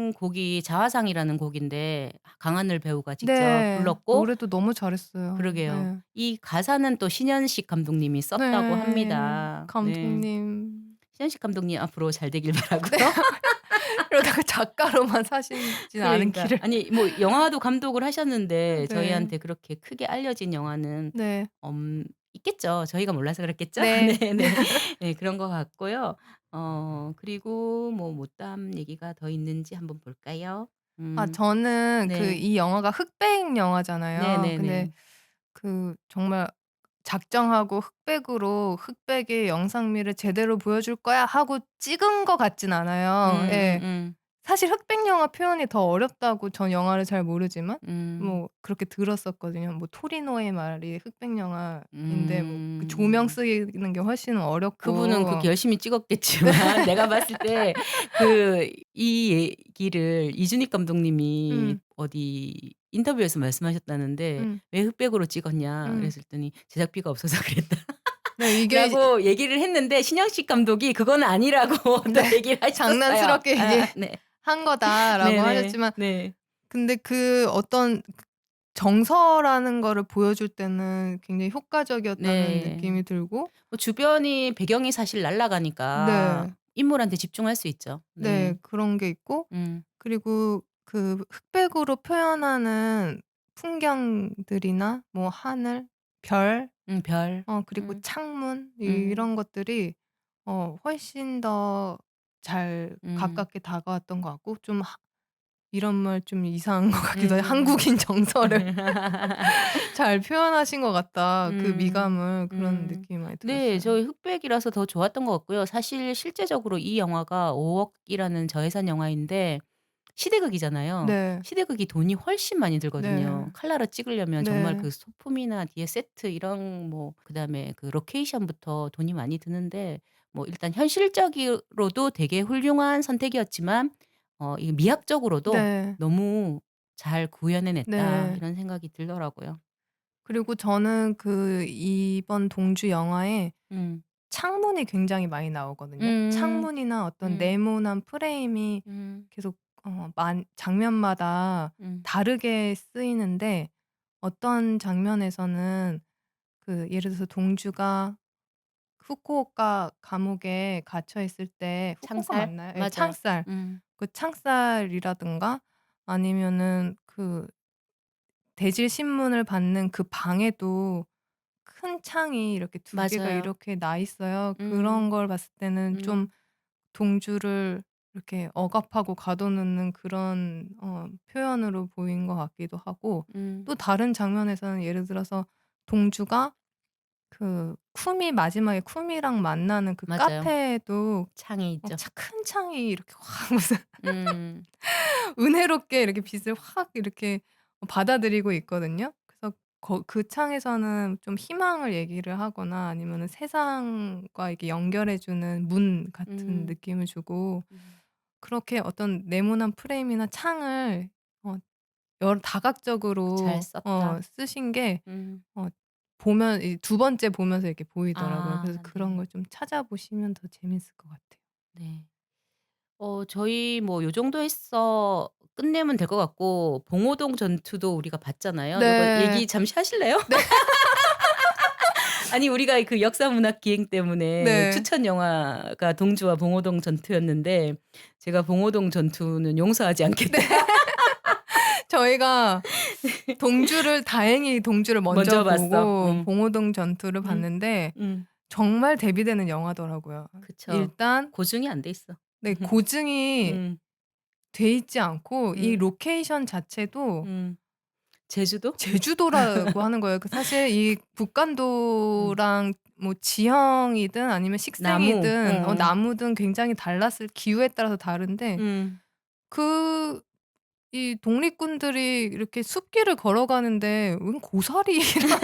Speaker 2: 부른 곡이 자화상이라는 곡인데 강하늘 배우가 직접
Speaker 3: 네.
Speaker 2: 불렀고
Speaker 3: 노래도 너무 잘했어요.
Speaker 2: 그러게요.
Speaker 3: 네.
Speaker 2: 이 가사는 또 신현식 감독님이 썼다고
Speaker 3: 네.
Speaker 2: 합니다. 네.
Speaker 3: 감독님.
Speaker 2: 신현식 감독님 앞으로 잘 되길 바라고요.
Speaker 3: 네. 이러다가 작가로만 사시진
Speaker 2: 그러니까
Speaker 3: 않기를.
Speaker 2: 아니 뭐 영화도 감독을 하셨는데
Speaker 3: 네.
Speaker 2: 저희한테 그렇게 크게 알려진 영화는
Speaker 3: 네.
Speaker 2: 있겠죠. 저희가 몰라서 그렇겠죠?
Speaker 3: 네.
Speaker 2: 네네. 네 그런 것 같고요. 그리고 뭐 못다한 얘기가 더 있는지 한번 볼까요?
Speaker 3: 저는
Speaker 2: 네.
Speaker 3: 이 영화가 흑백 영화잖아요. 근데
Speaker 2: 네네네.
Speaker 3: 정말 작정하고 흑백으로 '흑백의 영상미를 제대로 보여줄 거야.' 하고 찍은 것 같진 않아요. 예. 사실 흑백 영화 표현이 더 어렵다고 전 영화를 잘 모르지만
Speaker 2: 음.
Speaker 3: 뭐 그렇게 들었었거든요. 뭐 토리노의 말이 흑백 영화인데 뭐 그 조명
Speaker 2: 음.
Speaker 3: 쓰이는 게 훨씬
Speaker 2: 그분은
Speaker 3: 어렵고.
Speaker 2: 그렇게 열심히 찍었겠지만 내가 봤을 때 이 얘기를 이준익 감독님이
Speaker 3: 음.
Speaker 2: 어디 인터뷰에서 말씀하셨다는데
Speaker 3: 음.
Speaker 2: "왜 흑백으로 찍었냐?"
Speaker 3: 음.
Speaker 2: 그랬더니 "제작비가 없어서 그랬다."
Speaker 3: 네 이게
Speaker 2: 라고 얘기를 했는데 신영식 감독이 그건 아니라고 또
Speaker 3: 네.
Speaker 2: 얘기를 하셨어요.
Speaker 3: 장난스럽게
Speaker 2: 네.
Speaker 3: 한 거다라고
Speaker 2: 네네.
Speaker 3: 하셨지만
Speaker 2: 네.
Speaker 3: 근데 어떤 정서라는 거를 보여줄 때는 굉장히 효과적이었다는
Speaker 2: 네.
Speaker 3: 느낌이 들고.
Speaker 2: 뭐 주변이 배경이 사실 날아가니까
Speaker 3: 네.
Speaker 2: 인물한테 집중할 수 있죠.
Speaker 3: 네.
Speaker 2: 네.
Speaker 3: 그런 게 있고
Speaker 2: 음.
Speaker 3: 그리고 흑백으로 표현하는 풍경들이나 뭐 하늘, 별,
Speaker 2: 별.
Speaker 3: 그리고 창문
Speaker 2: 음.
Speaker 3: 이런 것들이 훨씬 더 잘
Speaker 2: 음.
Speaker 3: 가깝게 다가왔던 것 같고 좀 이런 말 좀 이상한 것 같기도 해요.
Speaker 2: 음.
Speaker 3: '한국인 정서를 잘 표현하신 것 같다.' 그
Speaker 2: 음.
Speaker 3: 미감을 그런
Speaker 2: 음.
Speaker 3: 느낌이 많이
Speaker 2: 네.
Speaker 3: 들었어요.
Speaker 2: 저희 흑백이라서 더 좋았던 것 같고요. 사실 실제적으로 이 영화가 5억 억이라는 저예산 영화인데 시대극이잖아요.
Speaker 3: 네.
Speaker 2: 시대극이 돈이 훨씬 많이
Speaker 3: 네.
Speaker 2: 들거든요. 칼라로 찍으려면 정말
Speaker 3: 네.
Speaker 2: 그 소품이나 뒤에 세트 이런 뭐 그다음에 그 로케이션부터 돈이 많이 드는데 뭐 일단 현실적으로도 되게 훌륭한 선택이었지만 이 미학적으로도
Speaker 3: 네.
Speaker 2: 너무 잘 구현해냈다
Speaker 3: 네.
Speaker 2: 이런 생각이 들더라고요.
Speaker 3: 그리고 저는 이번 동주 영화에
Speaker 2: 음.
Speaker 3: 창문이 굉장히 많이 나오거든요.
Speaker 2: 음.
Speaker 3: 창문이나 어떤
Speaker 2: 음.
Speaker 3: 네모난 프레임이
Speaker 2: 음.
Speaker 3: 계속 장면마다
Speaker 2: 음.
Speaker 3: 다르게 쓰이는데 어떤 장면에서는 예를 들어서 동주가 후쿠오카 감옥에 갇혀 있을 때 후쿠오카
Speaker 2: 창살?
Speaker 3: 맞나요? 예
Speaker 2: 맞아요.
Speaker 3: 창살.
Speaker 2: 음.
Speaker 3: 그 창살이라든가 아니면은 대질 신문을 받는 그 방에도 큰 창이 이렇게 두 개가
Speaker 2: 맞아요.
Speaker 3: 이렇게 나 있어요. 그런
Speaker 2: 음.
Speaker 3: 걸 봤을 때는 좀
Speaker 2: 음.
Speaker 3: 동주를 이렇게 억압하고 가둬놓는 그런 표현으로 보인 것 같기도 하고
Speaker 2: 음.
Speaker 3: 또 다른 장면에서는 예를 들어서 동주가 마지막에 쿠미랑 만나는 그
Speaker 2: 맞아요.
Speaker 3: 카페에도
Speaker 2: 창이 있죠.
Speaker 3: 큰 창이 이렇게 확 무슨
Speaker 2: 음.
Speaker 3: 은혜롭게 이렇게 빛을 확 이렇게 받아들이고 있거든요. 그래서 그 창에서는 좀 희망을 얘기를 하거나 아니면은 세상과 이렇게 연결해 주는 문 같은
Speaker 2: 음.
Speaker 3: 느낌을 주고
Speaker 2: 음.
Speaker 3: 그렇게 어떤 네모난 프레임이나 창을 여러
Speaker 2: 잘
Speaker 3: 다각적으로
Speaker 2: 썼다.
Speaker 3: 쓰신 게
Speaker 2: 음.
Speaker 3: 보면 이 두 번째 보면서 이렇게 보이더라고요. 그래서 그런
Speaker 2: 네.
Speaker 3: 걸 좀 찾아보시면 더 재밌을 것 같아요.
Speaker 2: 네. 저희 뭐 요 정도 해서 끝내면 될 것 같고 봉오동 전투도 우리가 봤잖아요. 요거
Speaker 3: 네.
Speaker 2: 얘기 잠시 하실래요?
Speaker 3: 네.
Speaker 2: 아니 우리가 그 역사 문학 기행 때문에
Speaker 3: 네.
Speaker 2: 추천 영화가 동주와 봉오동 전투였는데 제가 봉오동 전투는 용서하지 않겠다.
Speaker 3: 네. 저희가 다행히 동주를 먼저
Speaker 2: 먼저 봤어.
Speaker 3: 보고 봉오동 전투를
Speaker 2: 음.
Speaker 3: 봤는데
Speaker 2: 음.
Speaker 3: 정말 대비되는 영화더라고요.
Speaker 2: 그쵸.
Speaker 3: 일단
Speaker 2: 고증이 안 돼 있어.
Speaker 3: 네 고증이
Speaker 2: 음.
Speaker 3: 돼 있지 않고 이
Speaker 2: 음.
Speaker 3: 로케이션 자체도
Speaker 2: 음. 제주도?
Speaker 3: 제주도라고 하는 거예요. 사실 이
Speaker 2: 음.
Speaker 3: 북간도랑 뭐 지형이든 아니면
Speaker 2: 나무.
Speaker 3: 식생이든 나무든 굉장히 기후에 따라서 다른데
Speaker 2: 음.
Speaker 3: 그 이 독립군들이 이렇게 숲길을 걸어가는데 웬 고사리랑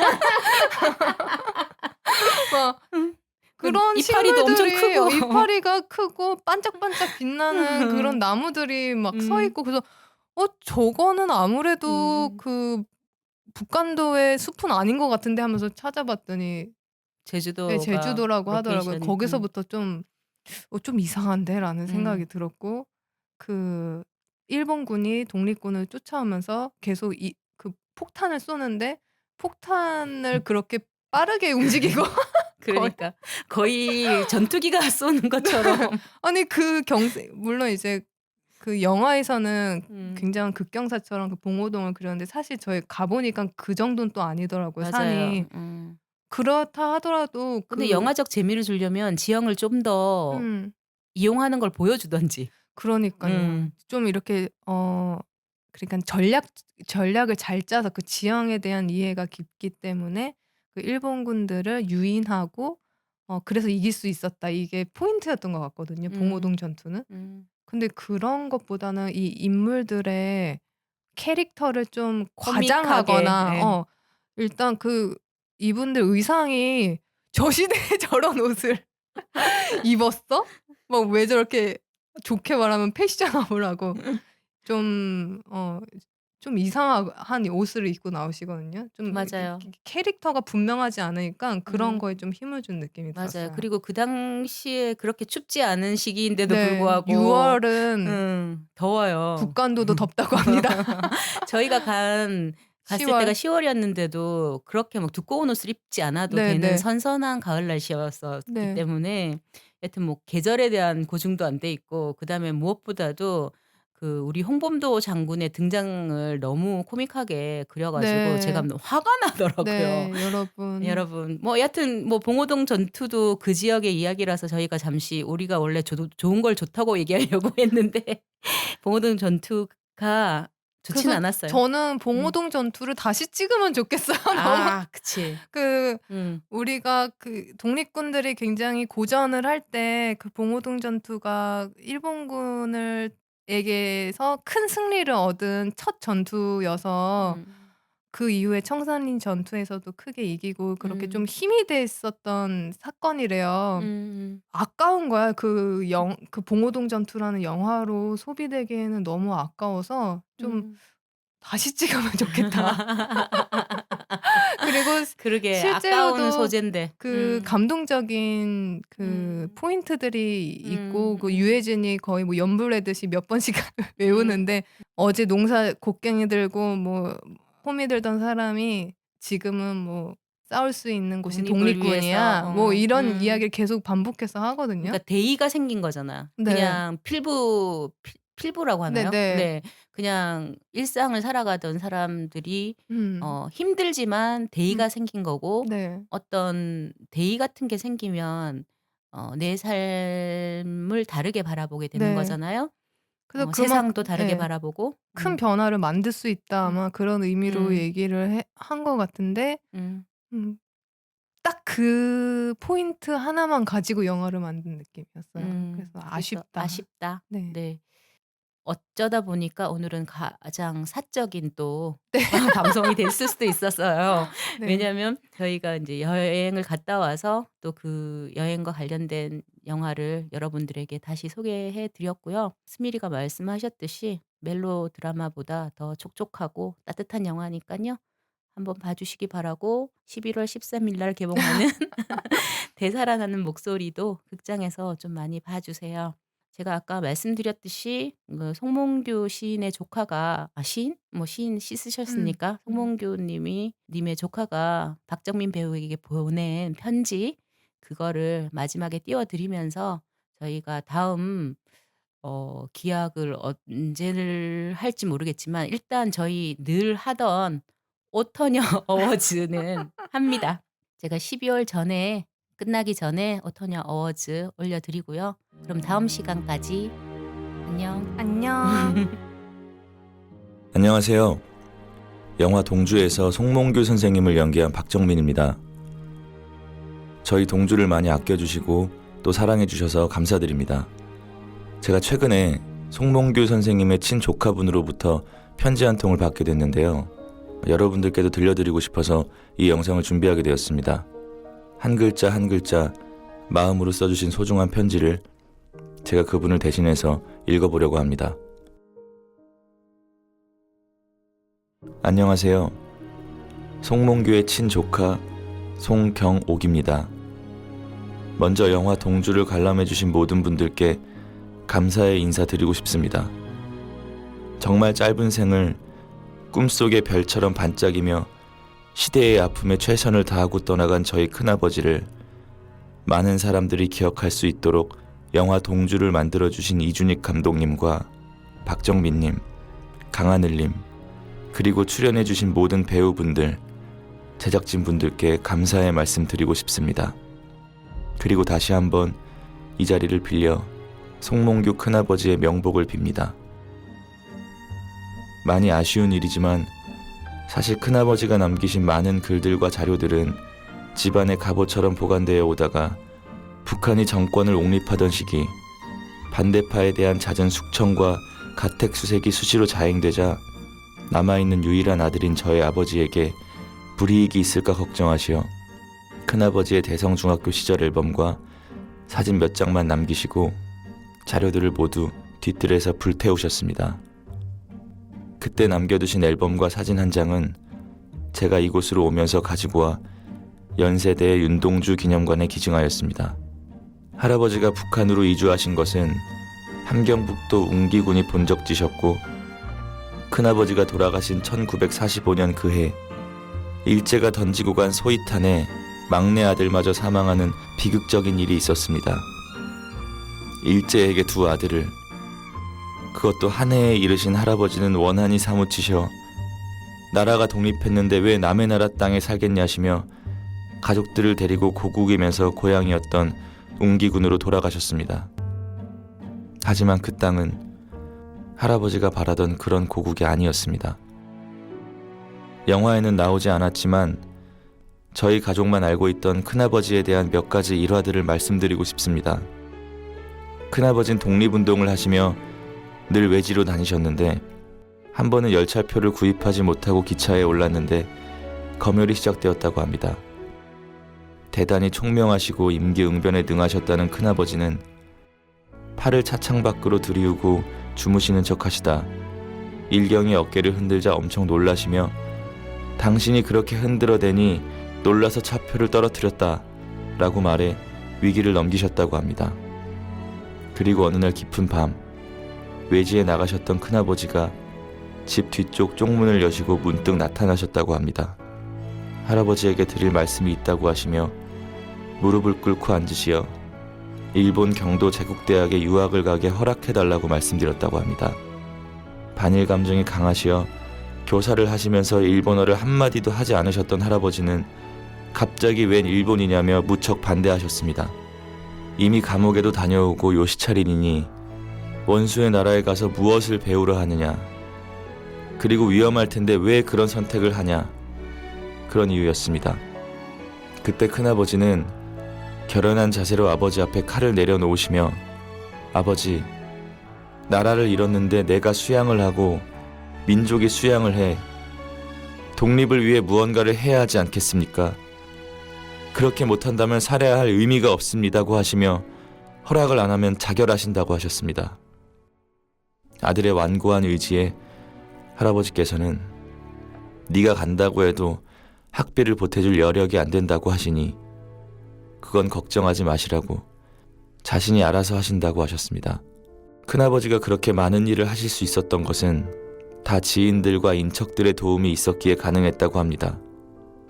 Speaker 3: 막
Speaker 2: 음. 그
Speaker 3: 그런
Speaker 2: 이파리도 엄청
Speaker 3: 식물들이
Speaker 2: 크고.
Speaker 3: 이파리가 크고 반짝반짝 빛나는 그런 나무들이 막 서
Speaker 2: 음.
Speaker 3: 있고 그래서 저거는 아무래도
Speaker 2: 음.
Speaker 3: 북간도의 숲은 아닌 것 같은데 하면서 찾아봤더니 예
Speaker 2: 제주도가
Speaker 3: 제주도라고 하더라고요.
Speaker 2: 로케이션이
Speaker 3: 거기서부터 좀 '좀 이상한데?'라는 생각이
Speaker 2: 음.
Speaker 3: 들었고 그 일본군이 독립군을 쫓아오면서 계속 그 폭탄을 쏘는데 폭탄을 그렇게 빠르게 움직이고
Speaker 2: 그러니까 거의 전투기가 쏘는 것처럼.
Speaker 3: 아니 그 물론 이제 그 영화에서는 굉장한 극경사처럼 그 봉오동을 그렸는데 사실 저희 가보니까 그 정도는 또 아니더라고요, 산이.
Speaker 2: 맞아요.
Speaker 3: 그렇다 하더라도
Speaker 2: 근데 영화적 재미를 주려면 지형을 좀 더 이용하는 걸 보여주던지.
Speaker 3: 그러니까요. 좀 이렇게 그러니까 전략을 잘 짜서 그 지형에 대한 이해가 깊기 때문에 그 일본군들을 유인하고 그래서 이길 수 있었다. 이게 포인트였던 것 같거든요, 봉오동 전투는. 근데 그런 것보다는 이 인물들의 캐릭터를 좀
Speaker 2: 코믹하게,
Speaker 3: 과장하거나
Speaker 2: 네.
Speaker 3: 일단 그 이분들 의상이 저 시대에 저런 옷을 입었어? 막 왜 저렇게 좋게 말하면 패셔너블하고 좀 이상한 옷을 입고 나오시거든요. 좀
Speaker 2: 맞아요.
Speaker 3: 캐릭터가 분명하지 않으니까 그런 거에
Speaker 2: 음.
Speaker 3: 좀 힘을 준 느낌이
Speaker 2: 맞아요.
Speaker 3: 들었어요.
Speaker 2: 그리고 그 당시에 그렇게 춥지 않은 시기인데도
Speaker 3: 네.
Speaker 2: 불구하고
Speaker 3: 6월은
Speaker 2: 더워요.
Speaker 3: 북간도도 덥다고 합니다.
Speaker 2: 저희가 갔을
Speaker 3: 10월.
Speaker 2: 때가 10월이었는데도 그렇게 막 두꺼운 옷을 입지 않아도
Speaker 3: 네,
Speaker 2: 되는
Speaker 3: 네.
Speaker 2: 선선한 가을 날씨였었기
Speaker 3: 네.
Speaker 2: 때문에 여튼 뭐 계절에 대한 고증도 안 돼 있고 그다음에 무엇보다도 그 우리 홍범도 장군의 등장을 너무 코믹하게 그려 가지고
Speaker 3: 네.
Speaker 2: 제가 화가 나더라고요.
Speaker 3: 네, 여러분.
Speaker 2: 뭐 여하튼 뭐 봉오동 전투도 그 지역의 이야기라서 저희가 잠시 우리가 원래 좋은 걸 좋다고 얘기하려고 했는데 봉오동 전투가 좋진
Speaker 3: 그래서
Speaker 2: 않았어요.
Speaker 3: 저는 봉오동 전투를 다시 찍으면 좋겠어요. 너무
Speaker 2: 그치.
Speaker 3: 그
Speaker 2: 음.
Speaker 3: 우리가 그 독립군들이 굉장히 고전을 할 때 그 봉오동 전투가 일본군에게서 큰 승리를 얻은 첫 전투여서 그 이후에 청산리 전투에서도 크게 이기고 그렇게 좀 힘이 됐었던 사건이래요. 아까운 거야. 그 봉오동 전투라는 영화로 소비되기에는 너무 아까워서 좀 다시 찍으면 좋겠다. 그리고
Speaker 2: 그러게
Speaker 3: 실제로도
Speaker 2: 아까운 소재인데.
Speaker 3: 그 감동적인 그 포인트들이 있고 그 유해진이 거의 뭐 연불내듯이 몇 번씩 외우는데 어제 농사 곡괭이 들고 뭐 호미 들던 사람이 지금은 뭐 싸울 수 있는 곳이
Speaker 2: 독립을
Speaker 3: 독립군이야.
Speaker 2: 위해서.
Speaker 3: 뭐 이런 이야기를 계속 반복해서 하거든요.
Speaker 2: 그러니까 대의가 생긴 거잖아.
Speaker 3: 네.
Speaker 2: 그냥 필부라고 하나요?
Speaker 3: 네네.
Speaker 2: 네. 그냥 일상을 살아가던 사람들이
Speaker 3: 음.
Speaker 2: 힘들지만 대의가 생긴 거고
Speaker 3: 네.
Speaker 2: 어떤 대의 같은 게 생기면 내 삶을 다르게 바라보게 되는
Speaker 3: 네.
Speaker 2: 거잖아요.
Speaker 3: 그래서
Speaker 2: 세상도 다르게
Speaker 3: 예.
Speaker 2: 바라보고.
Speaker 3: 큰 변화를 만들 수 있다. 아마 그런 의미로 얘기를 한 것 같은데 음. 딱 그 포인트 하나만 가지고 영화를 만든 느낌이었어요. 그래서 아쉽다.
Speaker 2: 아쉽다.
Speaker 3: 네.
Speaker 2: 네. 어쩌다 보니까 오늘은 가장 사적인 또
Speaker 3: 네.
Speaker 2: 방송이 됐을 수도 있었어요.
Speaker 3: 네.
Speaker 2: 왜냐하면 저희가 이제 여행을 갔다 와서 또 그 여행과 관련된 영화를 여러분들에게 다시 소개해 드렸고요. 스미리가 말씀하셨듯이 멜로 드라마보다 더 촉촉하고 따뜻한 영화니까요. 한번 봐주시기 바라고 11월 13일 날 개봉하는 되살아나는 목소리도 극장에서 좀 많이 봐주세요. 제가 아까 말씀드렸듯이 그 송몽규 시인의 조카가 시인? 뭐 시인 쓰셨으니까 송몽규 님의 조카가 박정민 배우에게 보낸 편지 그거를 마지막에 띄워드리면서 저희가 다음 기약을 언제를 할지 모르겠지만 일단 저희 늘 하던 오터녀 어워즈는 합니다. 제가 12월 전에 끝나기 전에 오토녀 어워즈 올려드리고요. 그럼 다음 시간까지 안녕.
Speaker 3: 안녕.
Speaker 5: 안녕하세요. 영화 동주에서 송몽규 선생님을 연기한 박정민입니다. 저희 동주를 많이 아껴주시고 또 사랑해주셔서 감사드립니다. 제가 최근에 송몽규 선생님의 친조카분으로부터 편지 한 통을 받게 됐는데요. 여러분들께도 들려드리고 싶어서 이 영상을 준비하게 되었습니다. 한 글자 한 글자 마음으로 써주신 소중한 편지를 제가 그분을 대신해서 읽어보려고 합니다. 안녕하세요. 송몽규의 친조카 송경옥입니다. 먼저 영화 동주를 관람해주신 모든 분들께 감사의 인사드리고 싶습니다. 정말 짧은 생을 꿈속의 별처럼 반짝이며 시대의 아픔에 최선을 다하고 떠나간 저희 큰아버지를 많은 사람들이 기억할 수 있도록 영화 동주를 만들어주신 이준익 감독님과 박정민님, 강하늘님, 그리고 출연해주신 모든 배우분들, 제작진분들께 감사의 말씀 드리고 싶습니다. 그리고 다시 한번 이 자리를 빌려 송몽규 큰아버지의 명복을 빕니다. 많이 아쉬운 일이지만 사실 큰아버지가 남기신 많은 글들과 자료들은 집안의 갑옷처럼 보관되어 오다가 북한이 정권을 옹립하던 시기 반대파에 대한 잦은 숙청과 가택수색이 수시로 자행되자 남아있는 유일한 아들인 저의 아버지에게 불이익이 있을까 걱정하시어 큰아버지의 대성중학교 시절 앨범과 사진 몇 장만 남기시고 자료들을 모두 뒤뜰에서 불태우셨습니다. 그때 남겨두신 앨범과 사진 한 장은 제가 이곳으로 오면서 가지고 와 연세대의 윤동주 기념관에 기증하였습니다. 할아버지가 북한으로 이주하신 것은 함경북도 웅기군이 본적지셨고 큰아버지가 돌아가신 1945년 그해 일제가 던지고 간 소위탄에 막내 아들마저 사망하는 비극적인 일이 있었습니다. 일제에게 두 아들을, 그것도 한 해에 이르신 할아버지는 원한이 사무치셔 나라가 독립했는데 왜 남의 나라 땅에 살겠냐시며 가족들을 데리고 고국이면서 고향이었던 웅기군으로 돌아가셨습니다. 하지만 그 땅은 할아버지가 바라던 그런 고국이 아니었습니다. 영화에는 나오지 않았지만 저희 가족만 알고 있던 큰아버지에 대한 몇 가지 일화들을 말씀드리고 싶습니다. 큰아버진 독립운동을 하시며 늘 외지로 다니셨는데 한 번은 열차표를 구입하지 못하고 기차에 올랐는데 검열이 시작되었다고 합니다. 대단히 총명하시고 임기응변에 능하셨다는 큰아버지는 팔을 차창 밖으로 들이우고 주무시는 척 하시다 일경이 어깨를 흔들자 엄청 놀라시며 당신이 그렇게 흔들어대니 놀라서 차표를 떨어뜨렸다 라고 말해 위기를 넘기셨다고 합니다. 그리고 어느 날 깊은 밤 외지에 나가셨던 큰아버지가 집 뒤쪽 쪽문을 여시고 문득 나타나셨다고 합니다. 할아버지에게 드릴 말씀이 있다고 하시며 무릎을 꿇고 앉으시어 일본 경도 제국대학에 유학을 가게 허락해달라고 말씀드렸다고 합니다. 반일 감정이 강하시어 교사를 하시면서 일본어를 한마디도 하지 않으셨던 할아버지는 갑자기 웬 일본이냐며 무척 반대하셨습니다. 이미 감옥에도 다녀오고 요시차리니 원수의 나라에 가서 무엇을 배우려 하느냐, 그리고 위험할 텐데 왜 그런 선택을 하냐, 그런 이유였습니다. 그때 큰아버지는 결연한 자세로 아버지 앞에 칼을 내려놓으시며 아버지, 나라를 잃었는데 내가 수양을 하고 민족이 수양을 해 독립을 위해 무언가를 해야 하지 않겠습니까? 그렇게 못한다면 살아야 할 의미가 없습니다고 하시며 허락을 안 하면 자결하신다고 하셨습니다. 아들의 완고한 의지에 할아버지께서는 네가 간다고 해도 학비를 보태줄 여력이 안 된다고 하시니 그건 걱정하지 마시라고 자신이 알아서 하신다고 하셨습니다. 큰아버지가 그렇게 많은 일을 하실 수 있었던 것은 다 지인들과 인척들의 도움이 있었기에 가능했다고 합니다.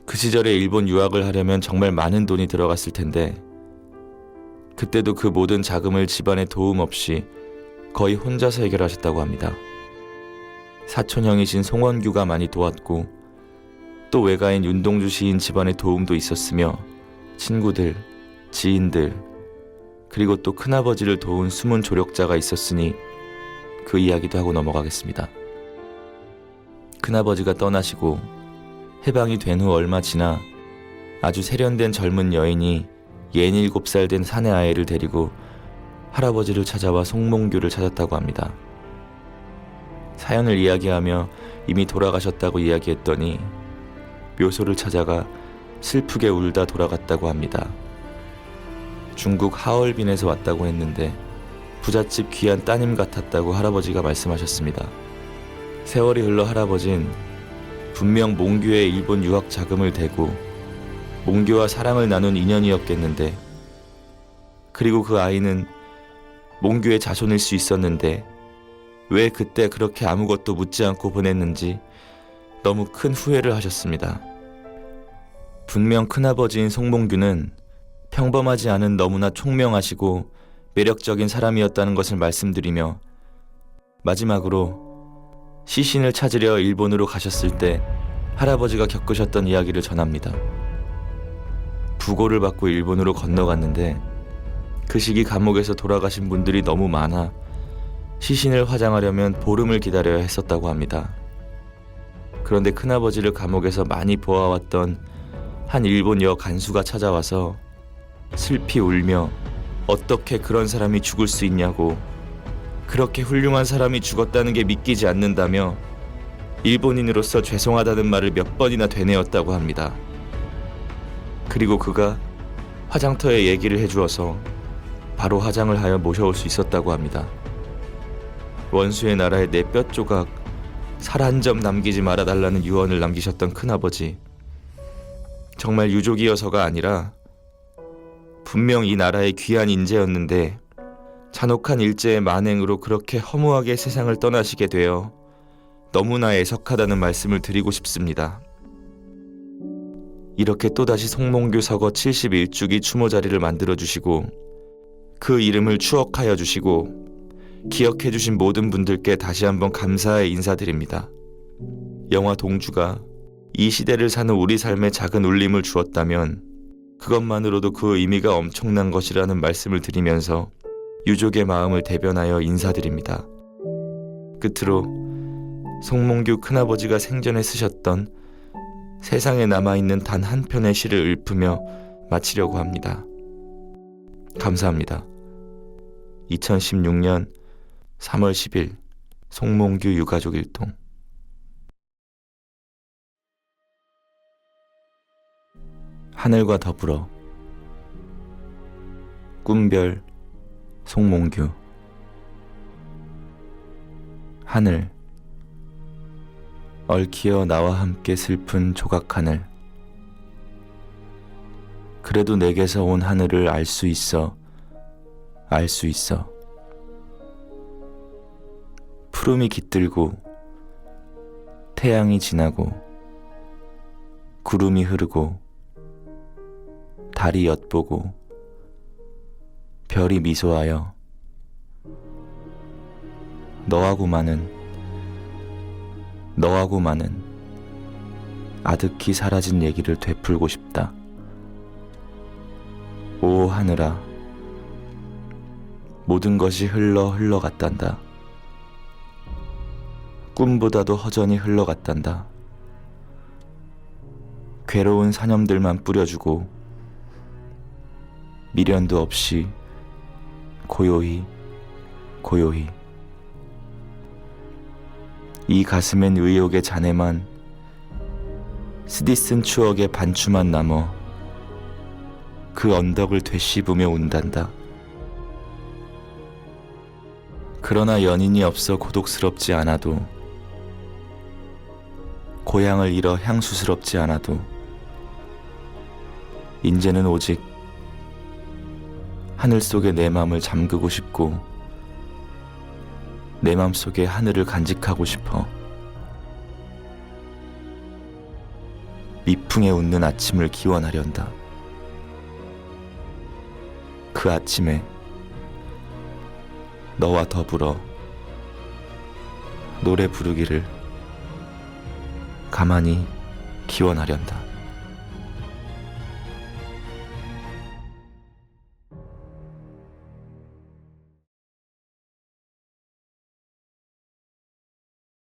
Speaker 5: 그 시절에 일본 유학을 하려면 정말 많은 돈이 들어갔을 텐데 그때도 그 모든 자금을 집안의 도움 없이 거의 혼자서 해결하셨다고 합니다. 사촌형이신 송원규가 많이 도왔고 또 외가인 윤동주 시인 집안의 도움도 있었으며 친구들, 지인들, 그리고 또 큰아버지를 도운 숨은 조력자가 있었으니 그 이야기도 하고 넘어가겠습니다. 큰아버지가 떠나시고 해방이 된 후 얼마 지나 아주 세련된 젊은 여인이 67살 된 사내 아이를 데리고 할아버지를 찾아와 송몽규를 찾았다고 합니다. 사연을 이야기하며 이미 돌아가셨다고 이야기했더니 묘소를 찾아가 슬프게 울다 돌아갔다고 합니다. 중국 하얼빈에서 왔다고 했는데 부잣집 귀한 따님 같았다고 할아버지가 말씀하셨습니다. 세월이 흘러 할아버진 분명 몽규의 일본 유학 자금을 대고 몽규와 사랑을 나눈 인연이었겠는데, 그리고 그 아이는 몽규의 자손일 수 있었는데 왜 그때 그렇게 아무것도 묻지 않고 보냈는지 너무 큰 후회를 하셨습니다. 분명 큰아버지인 송몽규는 평범하지 않은 너무나 총명하시고 매력적인 사람이었다는 것을 말씀드리며 마지막으로 시신을 찾으려 일본으로 가셨을 때 할아버지가 겪으셨던 이야기를 전합니다. 부고를 받고 일본으로 건너갔는데 그 시기 감옥에서 돌아가신 분들이 너무 많아 시신을 화장하려면 보름을 기다려야 했었다고 합니다. 그런데 큰아버지를 감옥에서 많이 보아왔던 한 일본 여 간수가 찾아와서 슬피 울며 어떻게 그런 사람이 죽을 수 있냐고, 그렇게 훌륭한 사람이 죽었다는 게 믿기지 않는다며 일본인으로서 죄송하다는 말을 몇 번이나 되뇌었다고 합니다. 그리고 그가 화장터에 얘기를 해주어서 바로 화장을 하여 모셔올 수 있었다고 합니다. 원수의 나라에 내 뼈 조각 살 한 점 남기지 말아달라는 유언을 남기셨던 큰아버지. 정말 유족이어서가 아니라 분명 이 나라의 귀한 인재였는데 잔혹한 일제의 만행으로 그렇게 허무하게 세상을 떠나시게 되어 너무나 애석하다는 말씀을 드리고 싶습니다. 이렇게 또다시 송몽규 서거 71주기 추모 자리를 만들어주시고 그 이름을 추억하여 주시고 기억해주신 모든 분들께 다시 한번 감사의 인사드립니다. 영화 동주가 이 시대를 사는 우리 삶에 작은 울림을 주었다면 그것만으로도 그 의미가 엄청난 것이라는 말씀을 드리면서 유족의 마음을 대변하여 인사드립니다. 끝으로 송몽규 큰아버지가 생전에 쓰셨던 세상에 남아있는 단 한 편의 시를 읊으며 마치려고 합니다. 감사합니다. 2016년 3월 10일 송몽규 유가족 일동. 하늘과 더불어 꿈별 송몽규. 하늘, 얽히어 나와 함께 슬픈 조각하늘. 그래도 내게서 온 하늘을 알 수 있어, 알 수 있어. 푸름이 깃들고 태양이 지나고 구름이 흐르고 달이 엿보고 별이 미소하여 너하고만은 아득히 사라진 얘기를 되풀고 싶다. 오 하늘아, 모든 것이 흘러갔단다. 꿈보다도 허전히 흘러갔단다. 괴로운 사념들만 뿌려주고 미련도 없이 고요히 이 가슴엔 의욕의 잔해만 쓰디쓴 추억의 반추만 남어 그 언덕을 되씹으며 운단다. 그러나 연인이 없어 고독스럽지 않아도, 고향을 잃어 향수스럽지 않아도 이제는 오직 하늘 속에 내 맘을 잠그고 싶고 내 맘속에 하늘을 간직하고 싶어. 미풍에 웃는 아침을 기원하련다. 그 아침에 너와 더불어 노래 부르기를 가만히 기원하련다.